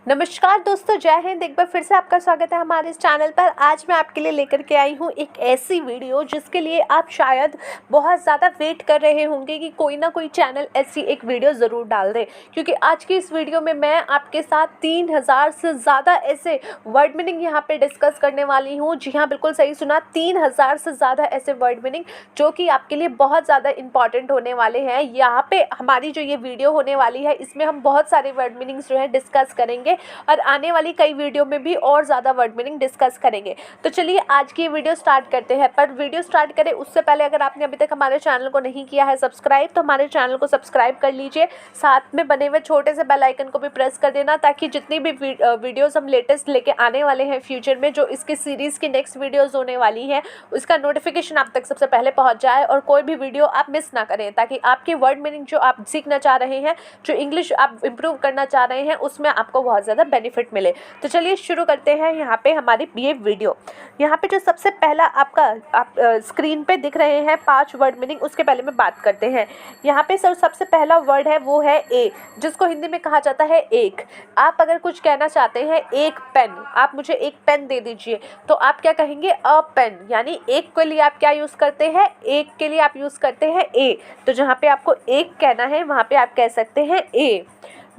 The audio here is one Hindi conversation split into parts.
नमस्कार दोस्तों, जय हिंद। एक बार फिर से आपका स्वागत है हमारे इस चैनल पर। आज मैं आपके लिए लेकर के आई हूँ एक ऐसी वीडियो जिसके लिए आप शायद बहुत ज़्यादा वेट कर रहे होंगे कि कोई ना कोई चैनल ऐसी एक वीडियो ज़रूर डाल दे, क्योंकि आज की इस वीडियो में मैं आपके साथ 3000 से ज़्यादा ऐसे वर्ड मीनिंग यहाँ पे डिस्कस करने वाली हूँ। जी हाँ, बिल्कुल सही सुना, 3000 से ज़्यादा ऐसे वर्ड मीनिंग जो कि आपके लिए बहुत ज़्यादा इंपॉर्टेंट होने वाले हैं। यहाँ पे हमारी जो ये वीडियो होने वाली है, इसमें हम बहुत सारे वर्ड मीनिंग्स जो है डिस्कस करेंगे और आने वाली कई वीडियो में भी और ज़्यादा वर्ड मीनिंग डिस्कस करेंगे। तो चलिए आज की वीडियो स्टार्ट करते हैं। पर वीडियो स्टार्ट करें उससे पहले अगर आपने अभी तक हमारे चैनल को नहीं किया है सब्सक्राइब, तो हमारे चैनल को सब्सक्राइब कर लीजिए। साथ में बने हुए छोटे से बेल आइकन को भी प्रेस कर देना, ताकि जितनी भी वीडियोज़ हम लेटेस्ट लेके आने वाले हैं फ्यूचर में, जो इसकी सीरीज़ की नेक्स्ट वीडियोज़ होने वाली हैं, उसका नोटिफिकेशन आप तक सबसे पहले पहुँच जाए और कोई भी वीडियो आप मिस ना करें, ताकि आपकी वर्ड मीनिंग जो आप सीखना चाह रहे हैं, जो इंग्लिश आप इम्प्रूव करना चाह रहे हैं, उसमें आपको बहुत ज़्यादा बेनिफिट मिले। तो चलिए शुरू करते हैं यहाँ पे हमारी ये वीडियो। यहाँ पे जो सबसे पहला आप स्क्रीन पे दिख रहे हैं 5 वर्ड मीनिंग, उसके पहले में बात करते हैं। यहाँ पे सबसे पहला वर्ड है वो है ए, जिसको हिंदी में कहा जाता है एक। आप अगर कुछ कहना चाहते हैं एक पेन, आप मुझे एक पेन दे दीजिए, तो आप क्या कहेंगे? अ पेन। यानी एक के लिए आप क्या यूज़ करते हैं? एक के लिए आप यूज़ करते हैं ए। तो जहाँ पे आपको एक कहना है वहाँ पे आप कह सकते हैं ए।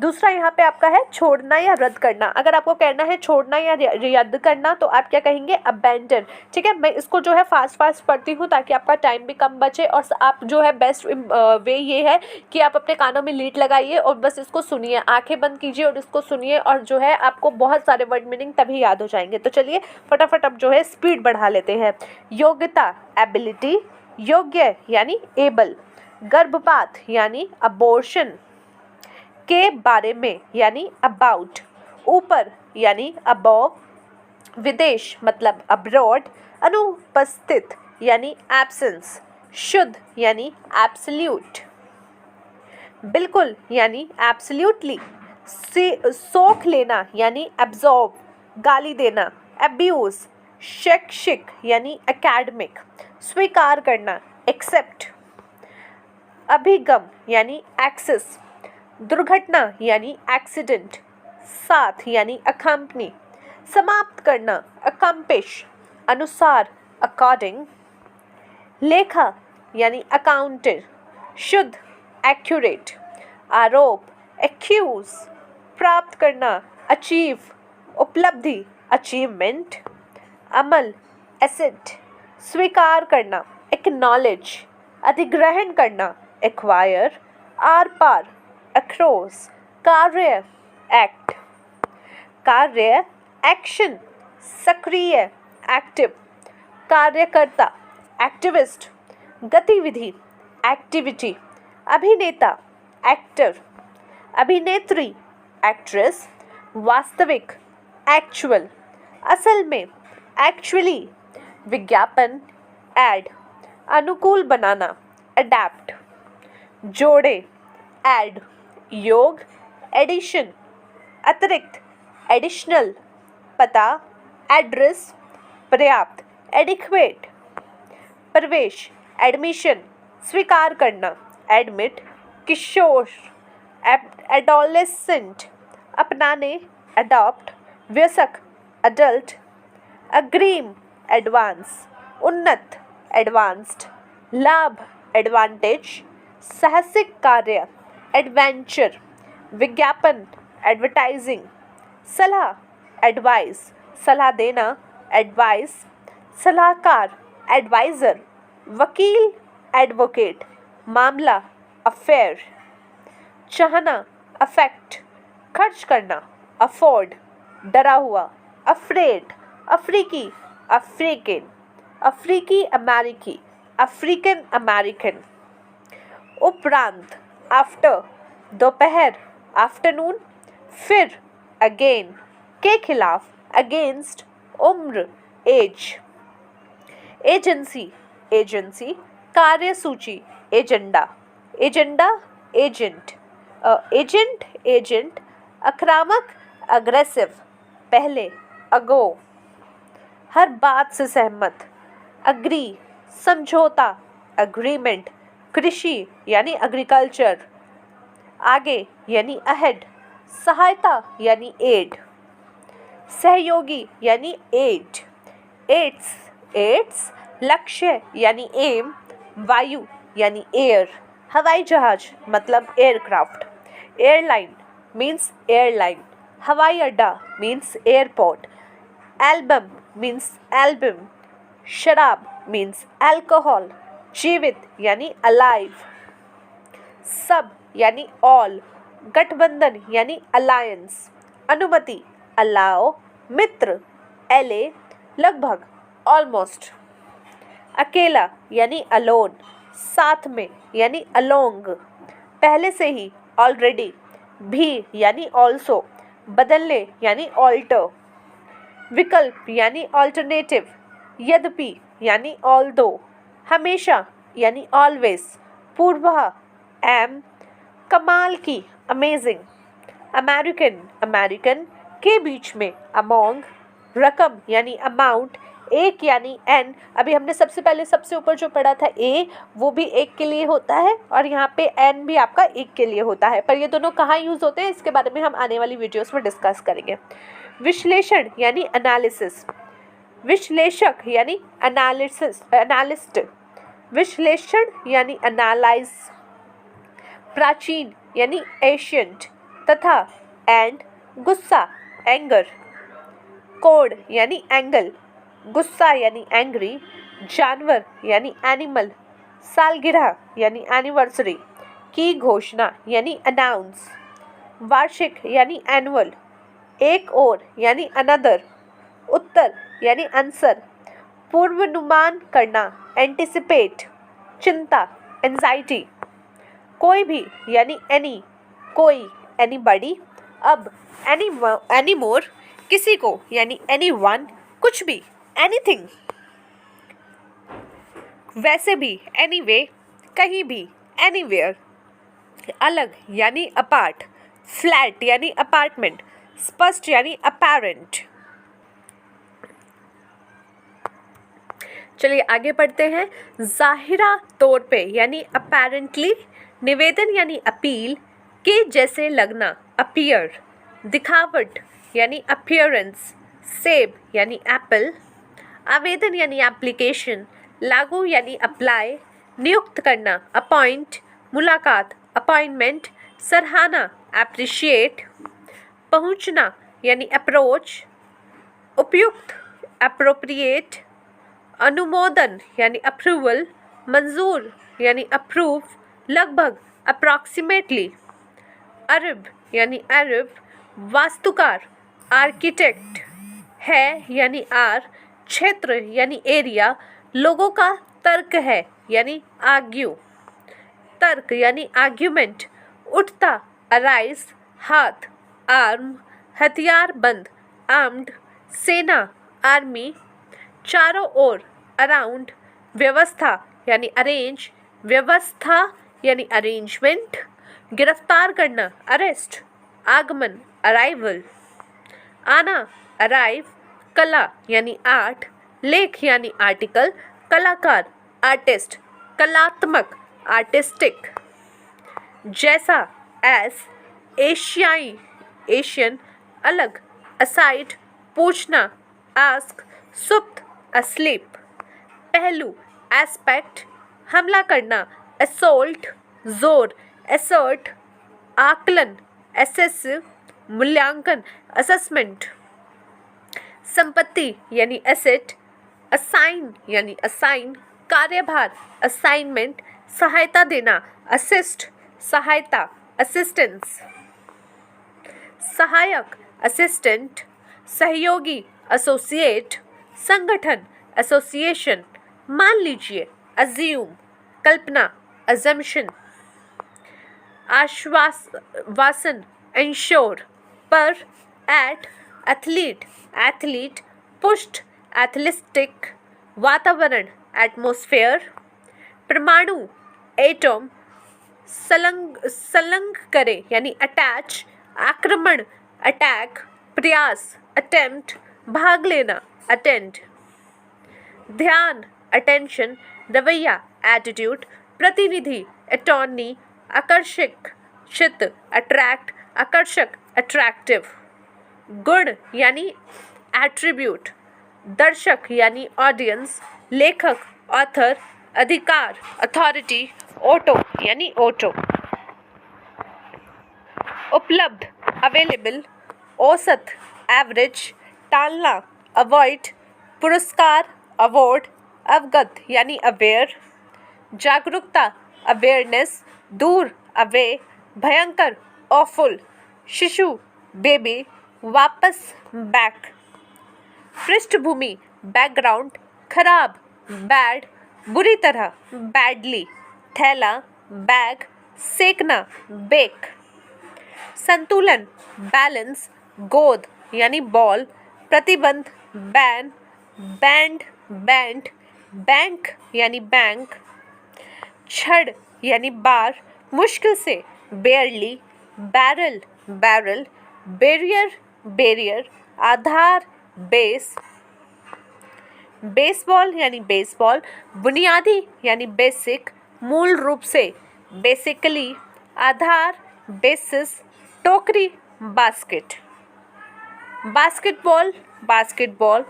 दूसरा यहाँ पे आपका है छोड़ना या रद्द करना। अगर आपको कहना है छोड़ना या रद्द करना, तो आप क्या कहेंगे? अबैंडन। ठीक है, मैं इसको जो है फास्ट पढ़ती हूँ ताकि आपका टाइम भी कम बचे, और आप जो है बेस्ट वे ये है कि आप अपने कानों में लीड लगाइए और बस इसको सुनिए, आंखें बंद कीजिए और इसको सुनिए, और जो है आपको बहुत सारे वर्ड मीनिंग तभी याद हो जाएंगे। तो चलिए फटाफट अब जो है स्पीड बढ़ा लेते हैं। योग्यता, एबिलिटी। योग्य यानी एबल। गर्भपात यानी अबॉर्शन। के बारे में यानी अबाउट। ऊपर यानी अबव। विदेश मतलब अब्रॉड। अनुपस्थित यानी एब्सेंस। शुद्ध यानी एब्सोल्यूट। बिल्कुल यानी एब्सोल्यूटली। सोख लेना यानी एब्जॉर्ब। गाली देना अब्यूज। शैक्षिक यानी एकेडमिक। स्वीकार करना एक्सेप्ट। अभिगम यानी एक्सेस। दुर्घटना यानी एक्सीडेंट। साथ यानी अकम्पनी। समाप्त करना अकम्पिश। अनुसार अकॉर्डिंग। लेखा यानी अकाउंटेंट। शुद्ध एक्यूरेट। आरोप एक्यूज। प्राप्त करना अचीव। उपलब्धि अचीवमेंट। अमल एसेट। स्वीकार करना एक्नॉलेज। अधिग्रहण करना एक्वायर। आर पार अक्रॉस। कार्य एक्ट। कार्य एक्शन। सक्रिय एक्टिव। कार्यकर्ता एक्टिविस्ट। गतिविधि एक्टिविटी। अभिनेता एक्टर। अभिनेत्री एक्ट्रेस। वास्तविक एक्चुअल। असल में एक्चुअली। विज्ञापन एड। अनुकूल बनाना अडैप्ट। जोड़े एड। योग एडिशन। अतिरिक्त एडिशनल। पता एड्रेस। पर्याप्त एडिक्वेट। प्रवेश एडमिशन। स्वीकार करना एडमिट। किशोर एडोलेसेंट। अपनाने अडॉप्ट। वयस्क अडल्ट। अग्रिम एडवांस। उन्नत एडवांस्ड। लाभ एडवांटेज। साहसिक कार्य एडवेंचर। विज्ञापन एडवर्टाइजिंग। सलाह एडवाइस। सलाह देना एडवाइस। सलाहकार एडवाइज़र। वकील एडवोकेट। मामला अफेयर। चाहना अफेक्ट। खर्च करना अफोर्ड। डरा हुआ अफ्रेड। अफ्रीकी अफ्रीकन। अफ्रीकी अमेरिकी। African American. उपरांत आफ्टर। दोपहर आफ्टरनून। फिर अगेन। के खिलाफ अगेंस्ट। उम्र एज। Agency agency. कार्यसूची agenda. Agenda agent. Agent agent. आक्रामक अग्रेसिव। पहले अगो। हर बात से सहमत अग्री। समझौता अग्रीमेंट। कृषि यानी एग्रीकल्चर। आगे यानी अहेड। सहायता यानी एड, सहयोगी यानी एड, एड्स लक्ष्य यानी एम, वायु यानी एयर, हवाई जहाज मतलब एयरक्राफ्ट, एयरलाइन मीन्स एयरलाइन, हवाई अड्डा means airport, album means album, शराब मीन्स अल्कोहल, जीवित यानी अलाइव, सब यानी ऑल, गठबंधन यानी अलायंस, अनुमति अलाओ, मित्र एले, लगभग ऑलमोस्ट, अकेला यानी अलोन, साथ में यानी अलोंग, पहले से ही ऑलरेडी, भी यानी ऑल्सो, बदलने यानी ऑल्टर, विकल्प यानी ऑल्टरनेटिव, यद्यपि यानी ऑल्दो, हमेशा यानी ऑलवेज, पूर्वा एम, कमाल की अमेजिंग, अमेरिकन के बीच में अमोंग, रकम यानी अमाउंट, एक यानी एन, अभी हमने सबसे पहले सबसे ऊपर जो पढ़ा था ए, वो भी एक के लिए होता है और यहाँ पे एन भी आपका एक के लिए होता है, पर ये दोनों कहाँ यूज़ होते हैं इसके बारे में हम आने वाली वीडियोस में डिस्कस करेंगे। विश्लेषण यानी एनालिसिस, विश्लेषक यानी एनालिस्ट, विश्लेषण यानी एनालाइज, प्राचीन यानी एशियंट, तथा एंड गुस्सा एंगर, कोड यानी एंगल, गुस्सा यानी एंग्री, जानवर यानी एनिमल, सालगिरह यानी एनिवर्सरी, की घोषणा यानी अनाउंस, वार्षिक यानी एनुअल, एक और यानी अनदर, उत्तर यानी आंसर, पूर्वानुमान करना एंटिसिपेट, चिंता एंजाइटी, कोई भी यानी एनी, कोई एनीबॉडी, अब एनी मोर, किसी को यानी एनी वन, कुछ भी एनीथिंग, वैसे भी एनीवे, कहीं भी एनीवेयर, अलग यानी अपार्ट, फ्लैट यानी अपार्टमेंट, स्पष्ट यानी अपेरेंट। चलिए आगे बढ़ते हैं। जाहिरा तौर पे यानी अपेरेंटली, निवेदन यानी अपील, के जैसे लगना अपीयर, दिखावट यानी अपीयरेंस, सेब यानी एप्पल, आवेदन यानी एप्लीकेशन, लागू यानी अप्लाई, नियुक्त करना अपॉइंट, मुलाकात अपॉइंटमेंट, सराहना एप्रिशिएट, पहुंचना यानी अप्रोच, उपयुक्त एप्रोप्रिएट, अनुमोदन यानी अप्रूवल, मंजूर यानी अप्रूव, लगभग अप्रॉक्सीमेटली, अरब यानी अरब, वास्तुकार आर्किटेक्ट, है यानी आर, क्षेत्र यानी एरिया, लोगों का तर्क है यानी आर्ग्यू, तर्क यानी आर्ग्यूमेंट, उठता अराइज, हाथ आर्म, हथियार बंद आर्म्ड, सेना आर्मी, चारों ओर अराउंड, व्यवस्था यानी अरेंज, व्यवस्था यानी अरेंजमेंट, गिरफ्तार करना अरेस्ट, आगमन अराइवल, आना अराइव, कला यानी आर्ट, लेख यानी आर्टिकल, कलाकार आर्टिस्ट, कलात्मक आर्टिस्टिक, जैसा एस, एशियाई एशियन, अलग असाइड, पूछना आस्क, सुप्त अस्लीप, पहलू एस्पेक्ट, हमला करना असोल्ट, जोर असर्ट, आकलन एसेस, मूल्यांकन असेसमेंट, संपत्ति यानी एसेट, असाइन यानी असाइन, कार्यभार असाइनमेंट, सहायता देना असिस्ट, सहायता असिस्टेंस, सहायक असिस्टेंट, सहयोगी एसोसिएट, संगठन एसोसिएशन, मान लीजिए अज्यूम, कल्पना अजम्पशन, आश्वासन इंश्योर, पर एट एथलीट एथलीट, पुष्ट एथलिस्टिक, वातावरण एटमॉस्फेयर, परमाणु एटम, संलग्न करें यानी अटैच, आक्रमण अटैक, प्रयास अटेम्प्ट, भाग लेना अटेंड, ध्यान अटेंशन, रवैया एटीट्यूड, प्रतिनिधि अटॉर्नी, आकर्षक चित्त अट्रैक्ट, आकर्षक अट्रैक्टिव, गुण यानी एट्रीब्यूट, दर्शक यानी ऑडियंस, लेखक ऑथर, अधिकार अथॉरिटी, ऑटो यानी ऑटो, उपलब्ध अवेलेबल, औसत एवरेज, टालना अवॉइड, पुरस्कार अवार्ड, अवगत यानी अवेयर, जागरूकता अवेयरनेस, दूर अवे, भयंकर ऑफुल, शिशु बेबी, वापस बैक, पृष्ठभूमि बैकग्राउंड, खराब बैड, बुरी तरह बैडली, थैला बैग, सेकना बेक, संतुलन बैलेंस, गोद यानी बॉल, प्रतिबंध बैन, बैंड बैंड, बैंक यानी बैंक, छड़ यानी बार, मुश्किल से barely, barrel barrel, barrier barrier, आधार बेस, बेसबॉल यानी बेसबॉल, बुनियादी यानी बेसिक, मूल रूप से बेसिकली, आधार बेसिस, टोकरी बास्केट, बास्केटबॉल बास्केटबॉल,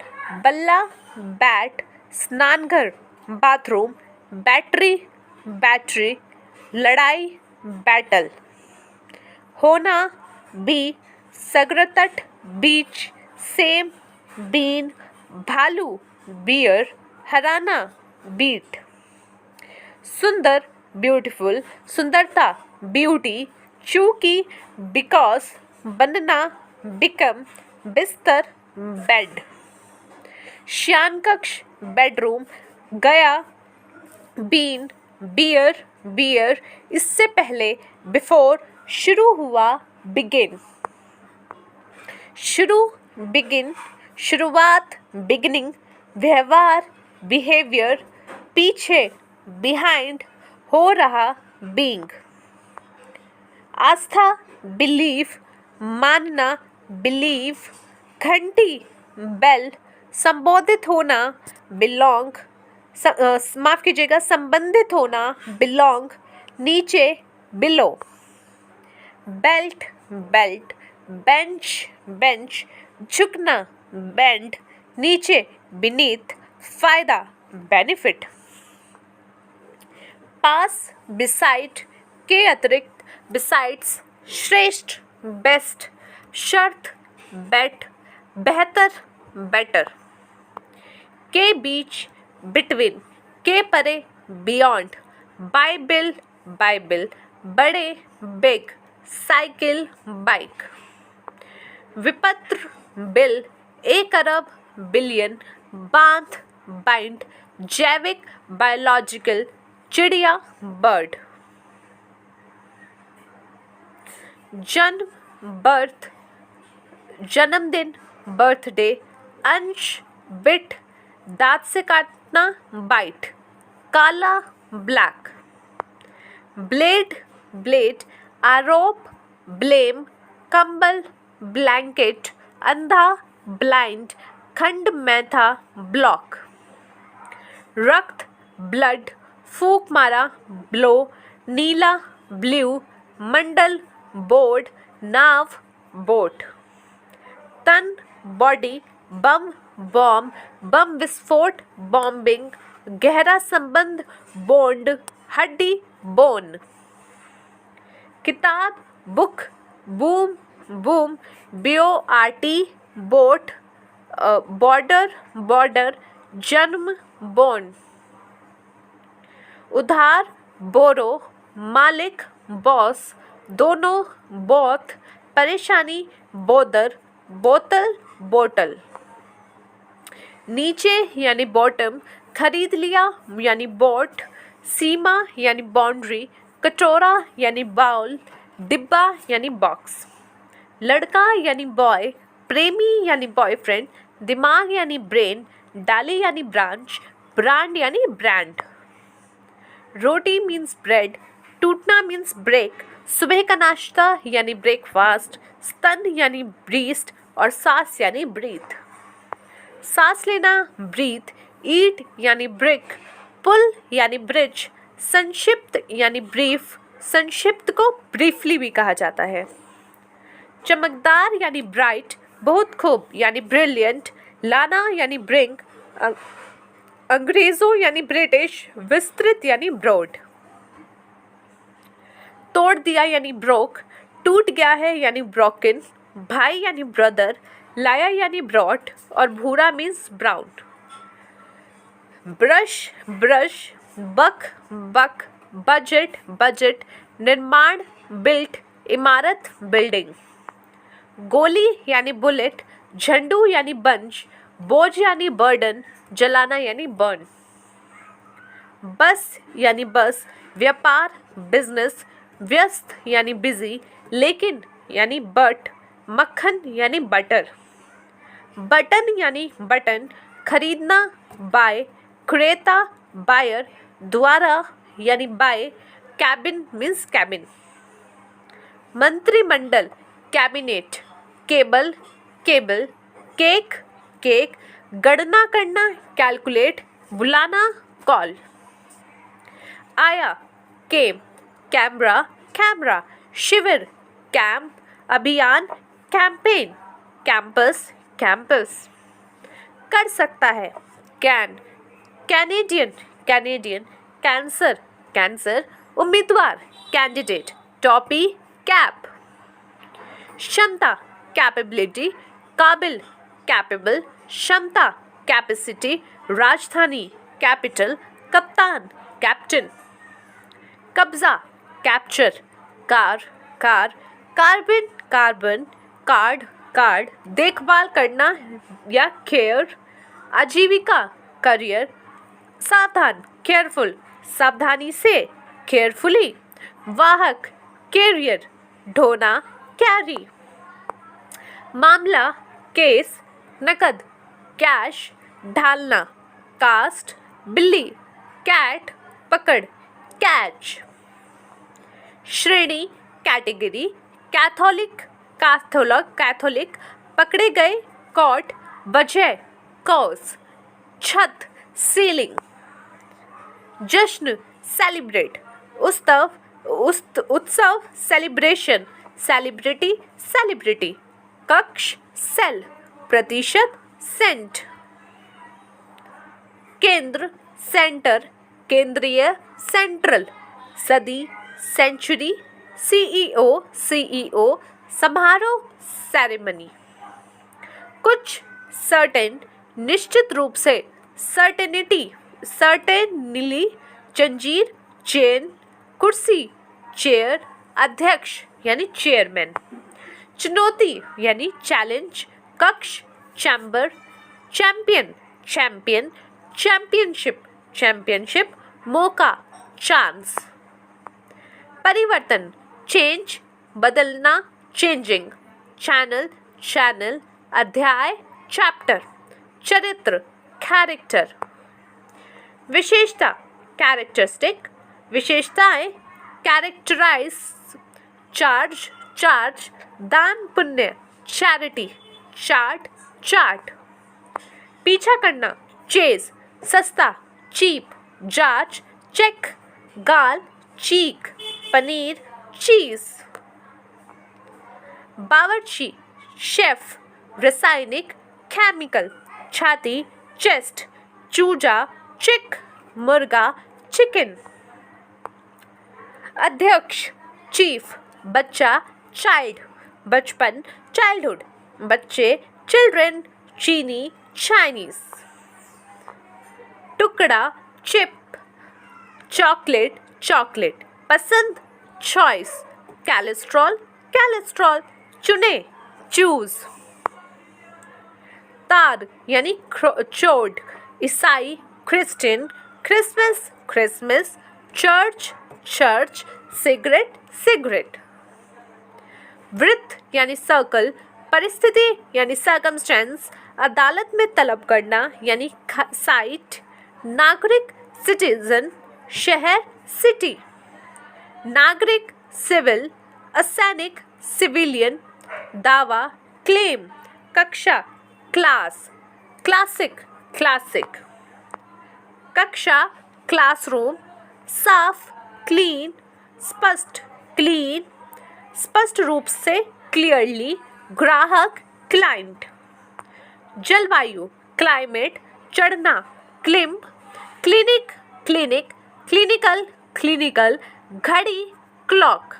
बल्ला बैट, स्नानघर बाथरूम, बैटरी बैटरी, लड़ाई बैटल, होना बी, सगरतट बीच, सेम बीन, भालू बियर, हराना बीट, सुंदर ब्यूटीफुल, सुंदरता ब्यूटी, चूंकि बिकॉज, बनना बिकम, बिस्तर बेड, श्यान कक्ष बेडरूम, गया बीन, बियर बियर, इससे पहले बिफोर, शुरू हुआ बिगिन, शुरू बिगिन, शुरुआत बिगिनिंग, व्यवहार बिहेवियर, पीछे बिहाइंड, हो रहा बीइंग, आस्था बिलीव, मानना बिलीव, घंटी बेल, संबोधित होना बिलोंग, माफ कीजिएगा संबंधित होना बिलोंग, नीचे below, belt belt, bench bench, झुकना बेंड, नीचे बीनीथ, फायदा बेनिफिट, पास बिसाइड, के अतिरिक्त, बिसाइड्स, श्रेष्ठ बेस्ट, शर्त बेट, बेहतर बेटर, के बीच बिटवीन, के परे बियॉन्ड, बाइबिल बाइबिल, बड़े बिग, साइकिल बाइक, विपत्र बिल, 1 अरब बिलियन, बांध बाइंड, जैविक बायोलॉजिकल, चिड़िया बर्ड, जन्म बर्थ, जन्मदिन बर्थडे, अंश बिट, दांत से काटना बाइट, काला ब्लैक, ब्लेड ब्लेड, आरोप ब्लेम, कंबल ब्लैंकेट, अंधा ब्लाइंड, खंड में था ब्लॉक, रक्त ब्लड, फूंक मारा ब्लो, नीला ब्लू, मंडल बोर्ड, नाव बोट, तन बॉडी, बम बॉम्ब, बम विस्फोट बॉम्बिंग, गहरा संबंध बॉन्ड, हड्डी बोन, किताब book, boom boom, BORT boat, border border, जन्म बोन, उधार बोरो, मालिक बॉस, दोनों बोथ, परेशानी बोदर, बोतल बोतल, नीचे यानी बॉटम, खरीद लिया यानी बॉट, सीमा यानी बाउंड्री, कटोरा यानी बाउल, डिब्बा यानी बॉक्स, लड़का यानी बॉय, प्रेमी यानी बॉयफ्रेंड, दिमाग यानी ब्रेन, डाली यानी ब्रांच, ब्रांड यानी ब्रांड, रोटी मीन्स ब्रेड, टूटना मीन्स ब्रेक, सुबह का नाश्ता यानी ब्रेकफास्ट, स्तन यानी ब्रीस्ट और सांस यानी ब्रीथ, सांस लेना ब्रीथ, ईट यानी ब्रिक, पुल यानी ब्रिज, संक्षिप्त यानी ब्रीफ, संक्षिप्त को ब्रीफली भी कहा जाता है, चमकदार यानी ब्राइट, बहुत खूब यानी ब्रिलियंट, लाना यानी ब्रिंग, अंग्रेजों यानी ब्रिटिश, विस्तृत यानी ब्रॉड, तोड़ दिया यानी ब्रोक, टूट गया है यानी ब्रोकन, भाई यानी ब्रदर, लाया यानी ब्रॉट और भूरा मीन्स ब्राउन। ब्रश ब्रश, बक बक, बजट बजट, निर्माण बिल्ट, इमारत बिल्डिंग, गोली यानी बुलेट, झंडू यानी बंच, बोझ यानी बर्डन, जलाना यानी बर्न, बस यानी बस, व्यापार बिजनेस, व्यस्त यानी बिजी, लेकिन यानी बट, मक्खन यानी बटर, बटन यानी बटन, खरीदना बाय, क्रेता बायर, द्वारा यानी बाय, कैबिन मीन्स कैबिन, मंत्रिमंडल cabinet, cable cable, cake cake, गणना करना कैलकुलेट, बुलाना कॉल, आया केम, कैमरा कैमरा, शिविर कैंप, अभियान कैंपेन, कैंपस कैंपस, कर सकता है can, Canadian Canadian, cancer cancer, उम्मीदवार कैंडिडेट, टॉपी कैप, क्षमता कैपेबिलिटी, काबिल कैपेबल, क्षमता कैपेसिटी, राजधानी कैपिटल, कप्तान कैप्टन, कब्जा capture, car car, carbon carbon, card card, देखभाल करना या केयर, आजीविका करियर, सावधान केयरफुल, सावधानी से केयरफुली, वाहक कैरियर, ढोना कैरी, मामला केस, नकद कैश, ढालना कास्ट, बिल्ली कैट, पकड़ कैच, श्रेणी कैटेगरी, कैथोलिक कैथोलिक, पकड़े गए कॉट, वजह कॉज, छत सीलिंग, जश्न सेलिब्रेट, उत्सव सेलिब्रेशन, सेलिब्रिटी सेलिब्रिटी, कक्ष सेल, प्रतिशत सेंट, केंद्र सेंटर, केंद्रीय सेंट्रल, सदी सेंचुरी, सीईओ समारोह सेरेमनी, कुछ सर्टेन निश्चित रूप से, सर्टेनिटी सर्टेनली, जंजीर चेन, कुर्सी चेयर, अध्यक्ष यानी चेयरमैन, चुनौती यानी चैलेंज, कक्ष चैम्बर, चैंपियन चैंपियन, चैंपियनशिप, मौका चांस, परिवर्तन चेंज बदलना, चेंजिंग, चैनल अध्याय चैप्टर, चरित्र कैरेक्टर, विशेषता कैरेक्टरिस्टिक, विशेषताएं कैरेक्टराइज, चार्ज, दान पुण्य चैरिटी, चार्ट, पीछा करना चेज, सस्ता चीप, जांच चेक, गाल चीक, पनीर चीज, बावर्ची शेफ, रासायनिक केमिकल, छाती चेस्ट, चूजा चिक, मुर्गा चिकन, अध्यक्ष चीफ, बच्चा चाइल्ड, बचपन चाइल्डहुड, बच्चे चिल्ड्रन, चीनी चाइनीज, टुकड़ा चिप, चॉकलेट, पसंद चॉइस, कैलेस्ट्रॉल, चुने चूज, तार यानी चोट, ईसाई क्रिश्चियन, क्रिसमस, चर्च, सिगरेट, वृत्त यानी सर्कल, परिस्थिति यानी सर्कमस्टेंस, अदालत में तलब करना यानी साइट, नागरिक सिटीजन, शहर सिटी, नागरिक सिविल, असैनिक सिविलियन, दावा क्लेम, कक्षा क्लास, क्लासिक, कक्षा क्लासरूम, साफ क्लीन, स्पष्ट क्लीन, स्पष्ट रूप से क्लियरली, ग्राहक क्लाइंट। जलवायु क्लाइमेट, चढ़ना क्लिम्ब, क्लिनिक क्लिनिक, क्लिनिकल क्लिनिकल, घड़ी क्लॉक।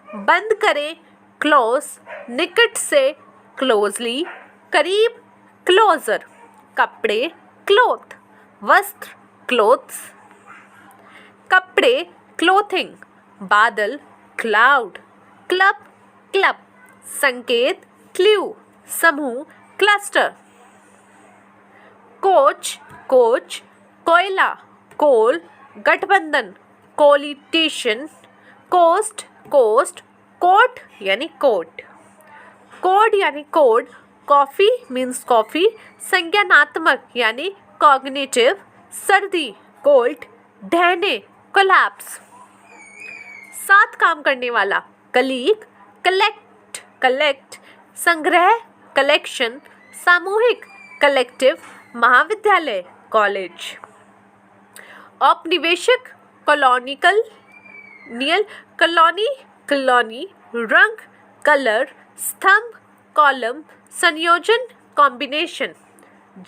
बंद करें क्लोज, निकट से क्लोजली, करीब क्लोजर। कपड़े क्लोथ, वस्त्र क्लोथ्स। कपड़े क्लोथिंग, बादल क्लाउड, क्लब क्लब, संकेत क्ल्यू, समूह क्लस्टर। कोच कोच, कोयला कोल, गठबंधन कोलिटिशन, कोस्ट कोस्ट, कोट यानी कोट, कोड यानी कोड, कॉफी मीन्स कॉफी, संज्ञानात्मक यानी कॉग्निटिव, सर्दी कोल्ड, ढहने कोलैप्स। साथ काम करने वाला कलीग, कलेक्ट कलेक्ट, संग्रह कलेक्शन, सामूहिक कलेक्टिव, महाविद्यालय कॉलेज। औपनिवेशिक कॉलोनिकल नियल, कॉलोनी कॉलोनी, रंग कलर, स्तंभ कॉलम, संयोजन कॉम्बिनेशन,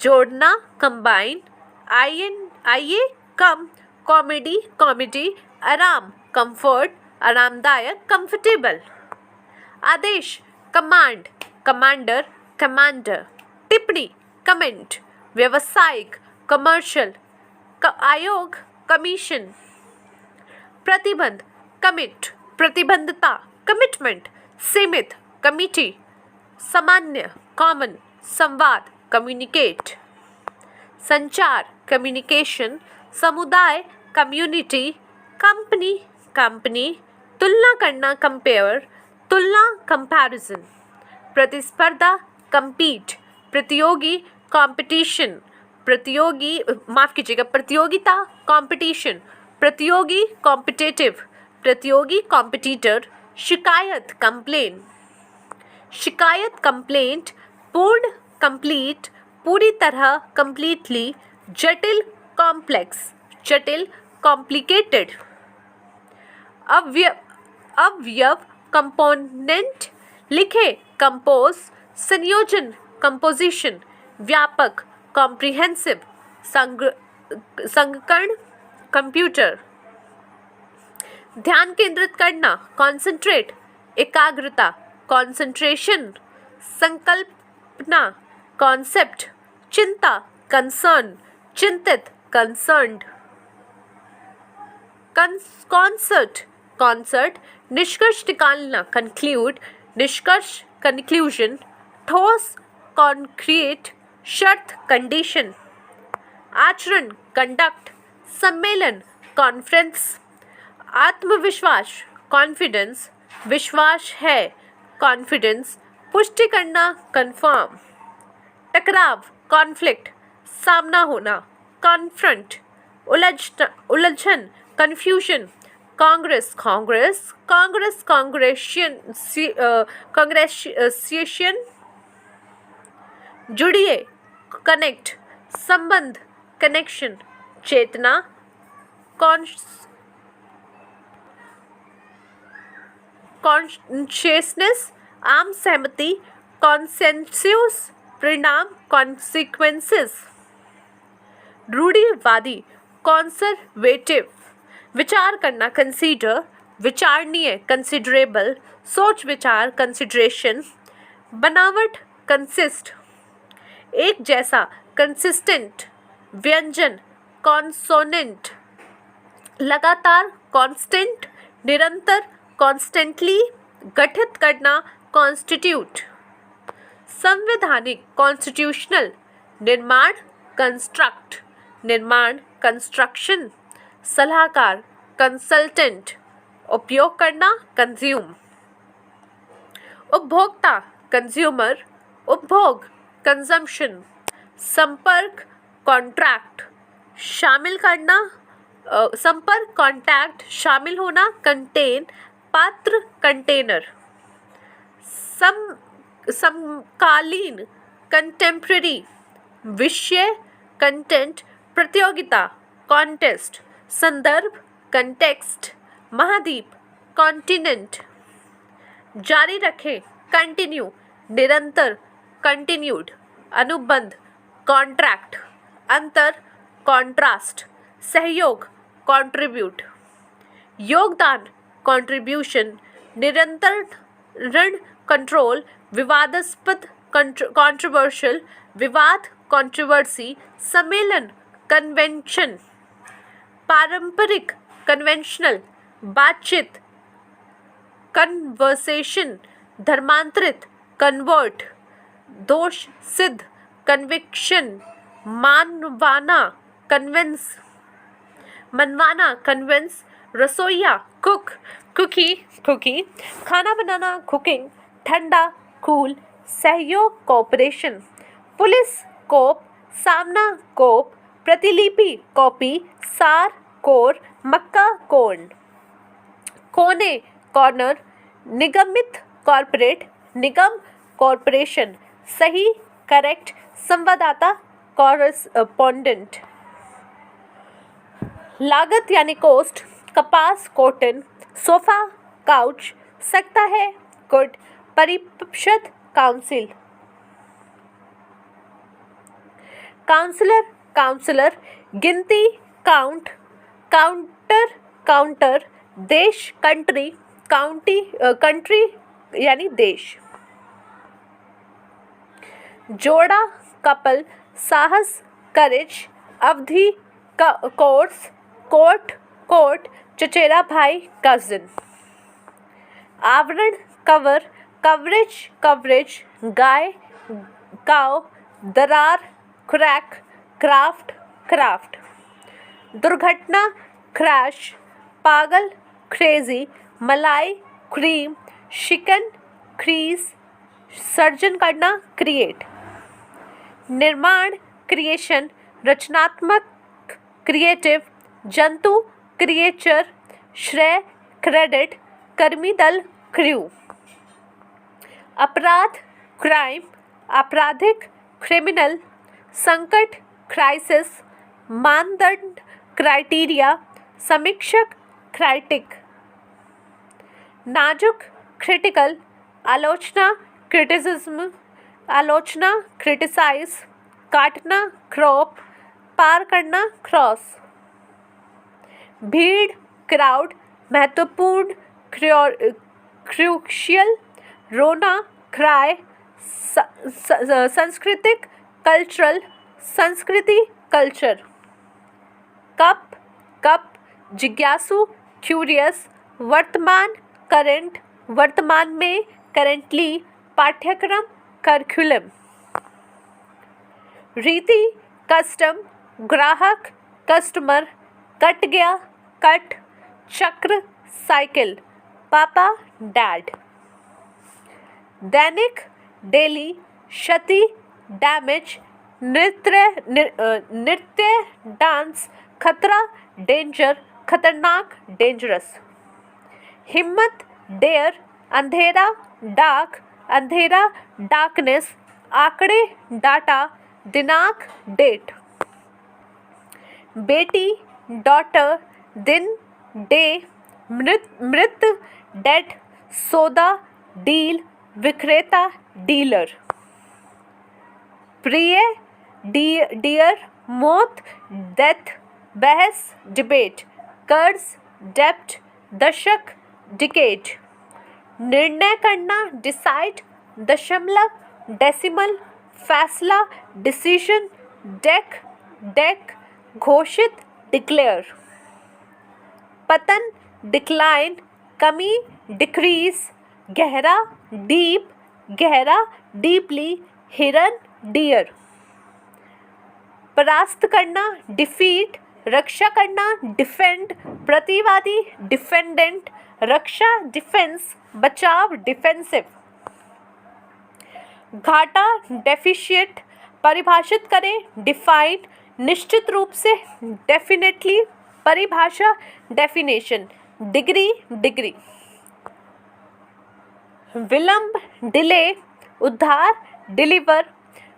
जोड़ना कंबाइन, आइए कम, कॉमेडी कॉमेडी, आराम कंफर्ट, आरामदायक कंफर्टेबल। आदेश कमांड, कमांडर कमांडर, टिप्पणी कमेंट, व्यावसायिक कमर्शियल, आयोग कमीशन। प्रतिबंध कमिट, प्रतिबंधता कमिटमेंट, सीमित कमिटी, सामान्य कॉमन, संवाद कम्युनिकेट। संचार कम्युनिकेशन, समुदाय कम्युनिटी, कंपनी कंपनी, तुलना करना कंपेयर, तुलना कंपैरिजन। प्रतिस्पर्धा compete, प्रतियोगी कंपटीशन, प्रतियोगिता कंपटीशन, प्रतियोगी कॉम्पिटिटिव, प्रतियोगी कॉम्पिटिटर। शिकायत कंप्लेन, शिकायत कंप्लेंट, पूर्ण कंप्लीट, पूरी तरह कंप्लीटली, जटिल कॉम्प्लेक्स, जटिल कॉम्प्लिकेटेड। अवयव कंपोनेंट, लिखे कंपोज, संयोजन कंपोजिशन, व्यापक कॉम्प्रिहेंसिव, संगकर्ण कंप्यूटर। ध्यान केंद्रित करना कॉन्सेंट्रेट, एकाग्रता कॉन्सेंट्रेशन, संकल्पना कॉन्सेप्ट, चिंता कंसर्न, चिंतित कंसर्न्ड। कॉन्सर्ट कॉन्सर्ट, निष्कर्ष निकालना कंक्लूड, निष्कर्ष कंक्लूजन, ठोस कॉन्क्रीट, शर्त कंडीशन। आचरण कंडक्ट, सम्मेलन कॉन्फ्रेंस। आत्मविश्वास कॉन्फिडेंस, विश्वास है कॉन्फिडेंस, पुष्टि करना कंफर्म। टकराव कॉन्फ्लिक्ट, सामना होना कॉन्फ्रंट। उलझन कन्फ्यूजन। कांग्रेस कांग्रेसियन। जुड़िए कनेक्ट, संबंध कनेक्शन। चेतना कॉन्शियसनेस, आम सहमति कॉन्सेंसस, परिणाम कॉन्सिक्वेंसेस। रूढ़िवादी कॉन्सर्वेटिव, विचार करना कंसीडर, विचारणीय कंसिडरेबल, सोच विचार कंसिडरेशन। बनावट कंसिस्ट, एक जैसा कंसिस्टेंट, व्यंजन कॉन्सोनेंट। लगातार कांस्टेंट, निरंतर कॉन्स्टेंटली, गठित करना कॉन्स्टिट्यूट। संवैधानिक कॉन्स्टिट्यूशनल, निर्माण कंस्ट्रक्ट, निर्माण कंस्ट्रक्शन। सलाहकार कंसल्टेंट, उपयोग करना कंज्यूम। उपभोक्ता कंज्यूमर, उपभोग कंजम्पशन। संपर्क कॉन्ट्रैक्ट, शामिल करना, संपर्क कॉन्टैक्ट, शामिल होना कंटेन, पात्र कंटेनर। समकालीन कंटेम्प्रेरी, विषय कंटेंट, प्रतियोगिता कॉन्टेस्ट, संदर्भ कंटेक्स्ट, महाद्वीप कॉन्टिनेंट। जारी रखें, कंटिन्यू, निरंतर, कंटिन्यूड, अनुबंध, कॉन्ट्रैक्ट, अंतर, कॉन्ट्रास्ट, सहयोग, कंट्रीब्यूट, योगदान, कंट्रीब्यूशन, नियंत्रण, कंट्रोल, विवादास्पद, कंट्रोवर्शियल, विवाद, कंट्रोवर्सी, सम्मेलन, कन्वेंशन, पारंपरिक, कन्वेंशनल, बातचीत, कन्वर्सेशन, धर्मांतरित, कन्वर्ट, दोष सिद्ध, कन्विक्शन, मनवाना, कन्विंस, रसोइया, कुक, कुकी, खाना बनाना, कुकिंग, ठंडा, कूल, सहयोग, कोऑपरेशन, पुलिस, कोप, सामना, कोप, प्रतिलिपि, कॉपी, सार, कोर, मक्का, कोर्न, कोने, कॉर्नर, निगमित, कॉर्पोरेट, निगम, कॉर्पोरेशन, सही, करेक्ट, संवाददाता, कॉरेस्पोंडेंट, लागत यानी कॉस्ट, कपास, कॉटन, सोफा, काउच, सकता है, गुड, परिषद, काउंसिल, काउंसलर, गिनती, काउंट, काउंटर, देश, कंट्री यानी देश, जोड़ा, कपल, साहस, करेज, अवधि, कोर्स, कोर्ट, चचेरा भाई, कजिन, आवरण, कवर, कवरेज, गाय, काव, दरार, क्रैक, क्राफ्ट, दुर्घटना, क्रैश, पागल, क्रेजी, मलाई, क्रीम, शिकन, क्रीज, सर्जन करना, क्रिएट, निर्माण, क्रिएशन, रचनात्मक, क्रिएटिव, जंतु, क्रिएचर, श्रेय, क्रेडिट, कर्मी दल, क्रू, अपराध, क्राइम, आपराधिक, क्रिमिनल, संकट, क्राइसिस, मानदंड, क्राइटेरिया, समीक्षक, क्राइटिक, नाजुक, क्रिटिकल, आलोचना, क्रिटिसिज्म, आलोचना, क्रिटिसाइज, काटना, क्रॉप, पार करना, क्रॉस, भीड़, क्राउड, महत्वपूर्ण, क्रूशियल, रोना, क्राई, सांस्कृतिक, कल्चरल, संस्कृति, कल्चर, कप, जिज्ञासु, क्यूरियस, वर्तमान, करंट, वर्तमान में, करेंटली, पाठ्यक्रम, करिकुलम, रीति, कस्टम, ग्राहक, कस्टमर, कट गया, कट, चक्र, साइकिल, पापा, डैड, दैनिक, डेली, क्षति, डैमेज, नृत्य, डांस, खतरा, डेंजर, खतरनाक, डेंजरस, हिम्मत, डेयर, अंधेरा, डार्क, अंधेरा, डार्कनेस, आंकड़े, डाटा, दिनांक, डेट, बेटी, डॉटर, दिन, डे, मृत, डेड, सौदा, डील, विक्रेता, डीलर, प्रिय, डियर, मौत, डेथ, बहस, डिबेट, कर्ज, डेप्ट, दशक, डिकेड, निर्णय करना, डिसाइड, दशमलव, डेसिमल, फैसला, डिसीजन, डेक, घोषित, डिक्लेयर, पतन, डिक्लाइन, कमी, डिक्रीज, गहरा, डीप, गहरा, डीपली, हिरन, डियर, परास्त करना, डिफीट, रक्षा करना, डिफेंड, प्रतिवादी, डिफेंडेंट, रक्षा, डिफेंस, बचाव, डिफेंसिव, घाटा, डेफिशिएट, परिभाषित करें, डिफाइन, निश्चित रूप से, डेफिनेटली, परिभाषा, डेफिनेशन, डिग्री, विलंब, डिले, उद्धार, डिलीवर,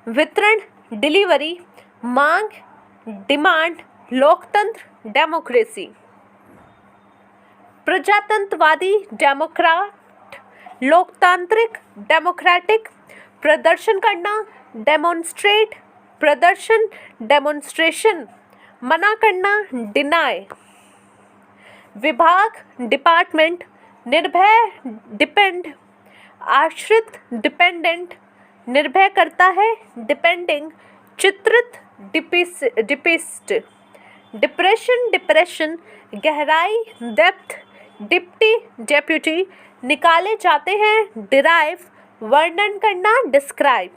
वितरण, डिलीवरी, मांग, डिमांड, लोकतंत्र, डेमोक्रेसी, प्रजातंत्रवादी, डेमोक्रेट, लोकतांत्रिक डेमोक्रेटिक, प्रदर्शन करना डेमोन्स्ट्रेट, प्रदर्शन डेमोन्स्ट्रेशन, मना करना डिनाय, विभाग डिपार्टमेंट, निर्भय डिपेंड, आश्रित डिपेंडेंट, निर्भय करता है डिपेंडिंग, चित्रित डिपिस्ट, डिप्रेशन डिप्रेशन, गहराई डेप्थ, डिप्टी डेप्यूटी, निकाले जाते हैं डिराइव, वर्णन करना डिस्क्राइब,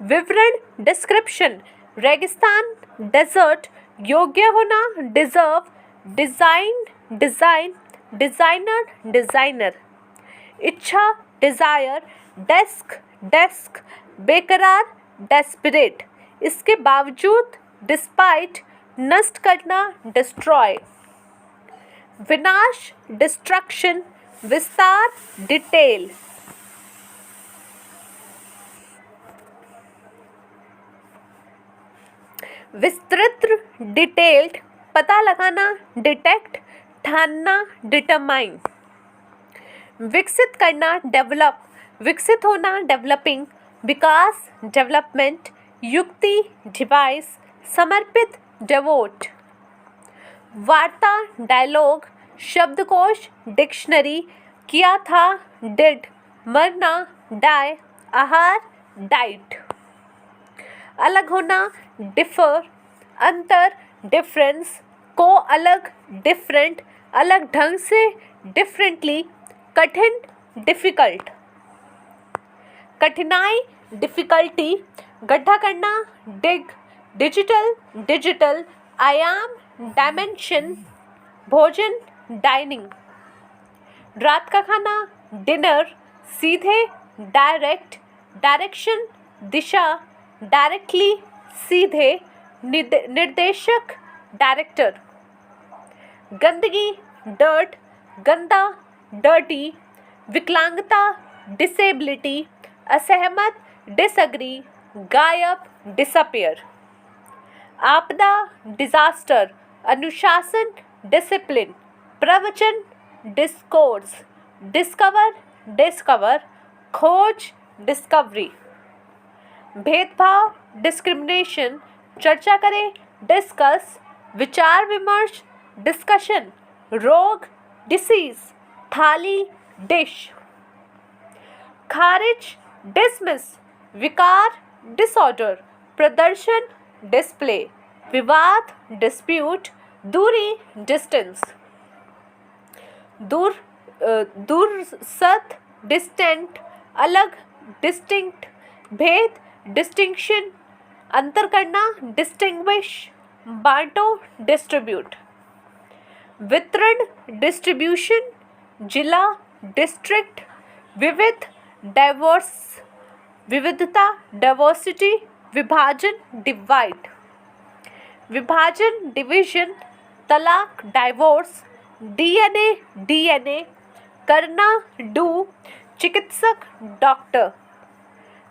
विवरण डिस्क्रिप्शन, रेगिस्तान डेजर्ट, योग्य होना deserve, design design, designer designer, इच्छा डिजायर, डेस्क डेस्क, बेकरार डेस्परेट, इसके बावजूद डिस्पाइट, नष्ट करना डिस्ट्रॉय, विनाश डिस्ट्रक्शन, विस्तार डिटेल, विस्तृत डिटेल्ड, पता लगाना डिटेक्ट, ठानना डिटरमाइन, विकसित करना डेवलप, विकसित होना डेवलपिंग, विकास डेवलपमेंट, युक्ति डिवाइस, समर्पित डेवोट, वार्ता डायलॉग, शब्दकोश डिक्शनरी, किया था डिड, मरना डाई, आहार डाइट, अलग होना डिफर, अंतर डिफरेंस, को अलग डिफरेंट, अलग ढंग से डिफरेंटली, कठिन डिफिकल्ट, कठिनाई डिफिकल्टी, गड्ढा करना डिग, डिजिटल डिजिटल, आयाम डायमेंशन, भोजन डाइनिंग, रात का खाना डिनर, सीधे डायरेक्ट, डायरेक्शन दिशा, डायरेक्टली सीधे, निर्देशक डायरेक्टर, गंदगी डर्ट, गंदा डर्टी, विकलांगता डिसेबिलिटी, असहमत डिसएग्री, गायब डिसअपियर, आपदा डिजास्टर, अनुशासन डिसिप्लिन, प्रवचन डिस्कोर्स, डिस्कवर डिस्कवर, खोज डिस्कवरी, भेदभाव डिस्क्रिमिनेशन, चर्चा करें डिस्कस, विचार विमर्श डिस्कशन, रोग डिसीज, थाली डिश, खारिज डिसमिस, विकार डिसऑर्डर, प्रदर्शन डिस्प्ले, विवाद डिस्प्यूट, दूरी डिस्टेंस, दूरसत डिस्टेंट, अलग डिस्टिंक्ट, भेद डिस्टिंक्शन, अंतर करना डिस्टिंग्विश, बांटो डिस्ट्रीब्यूट, वितरण डिस्ट्रीब्यूशन, जिला डिस्ट्रिक्ट, विविध डाइवर्स, विविधता डाइवर्सिटी, विभाजन डिवाइड, विभाजन डिवीजन, तलाक डाइवोर्स, डीएनए डीएनए, करना डू, चिकित्सक डॉक्टर,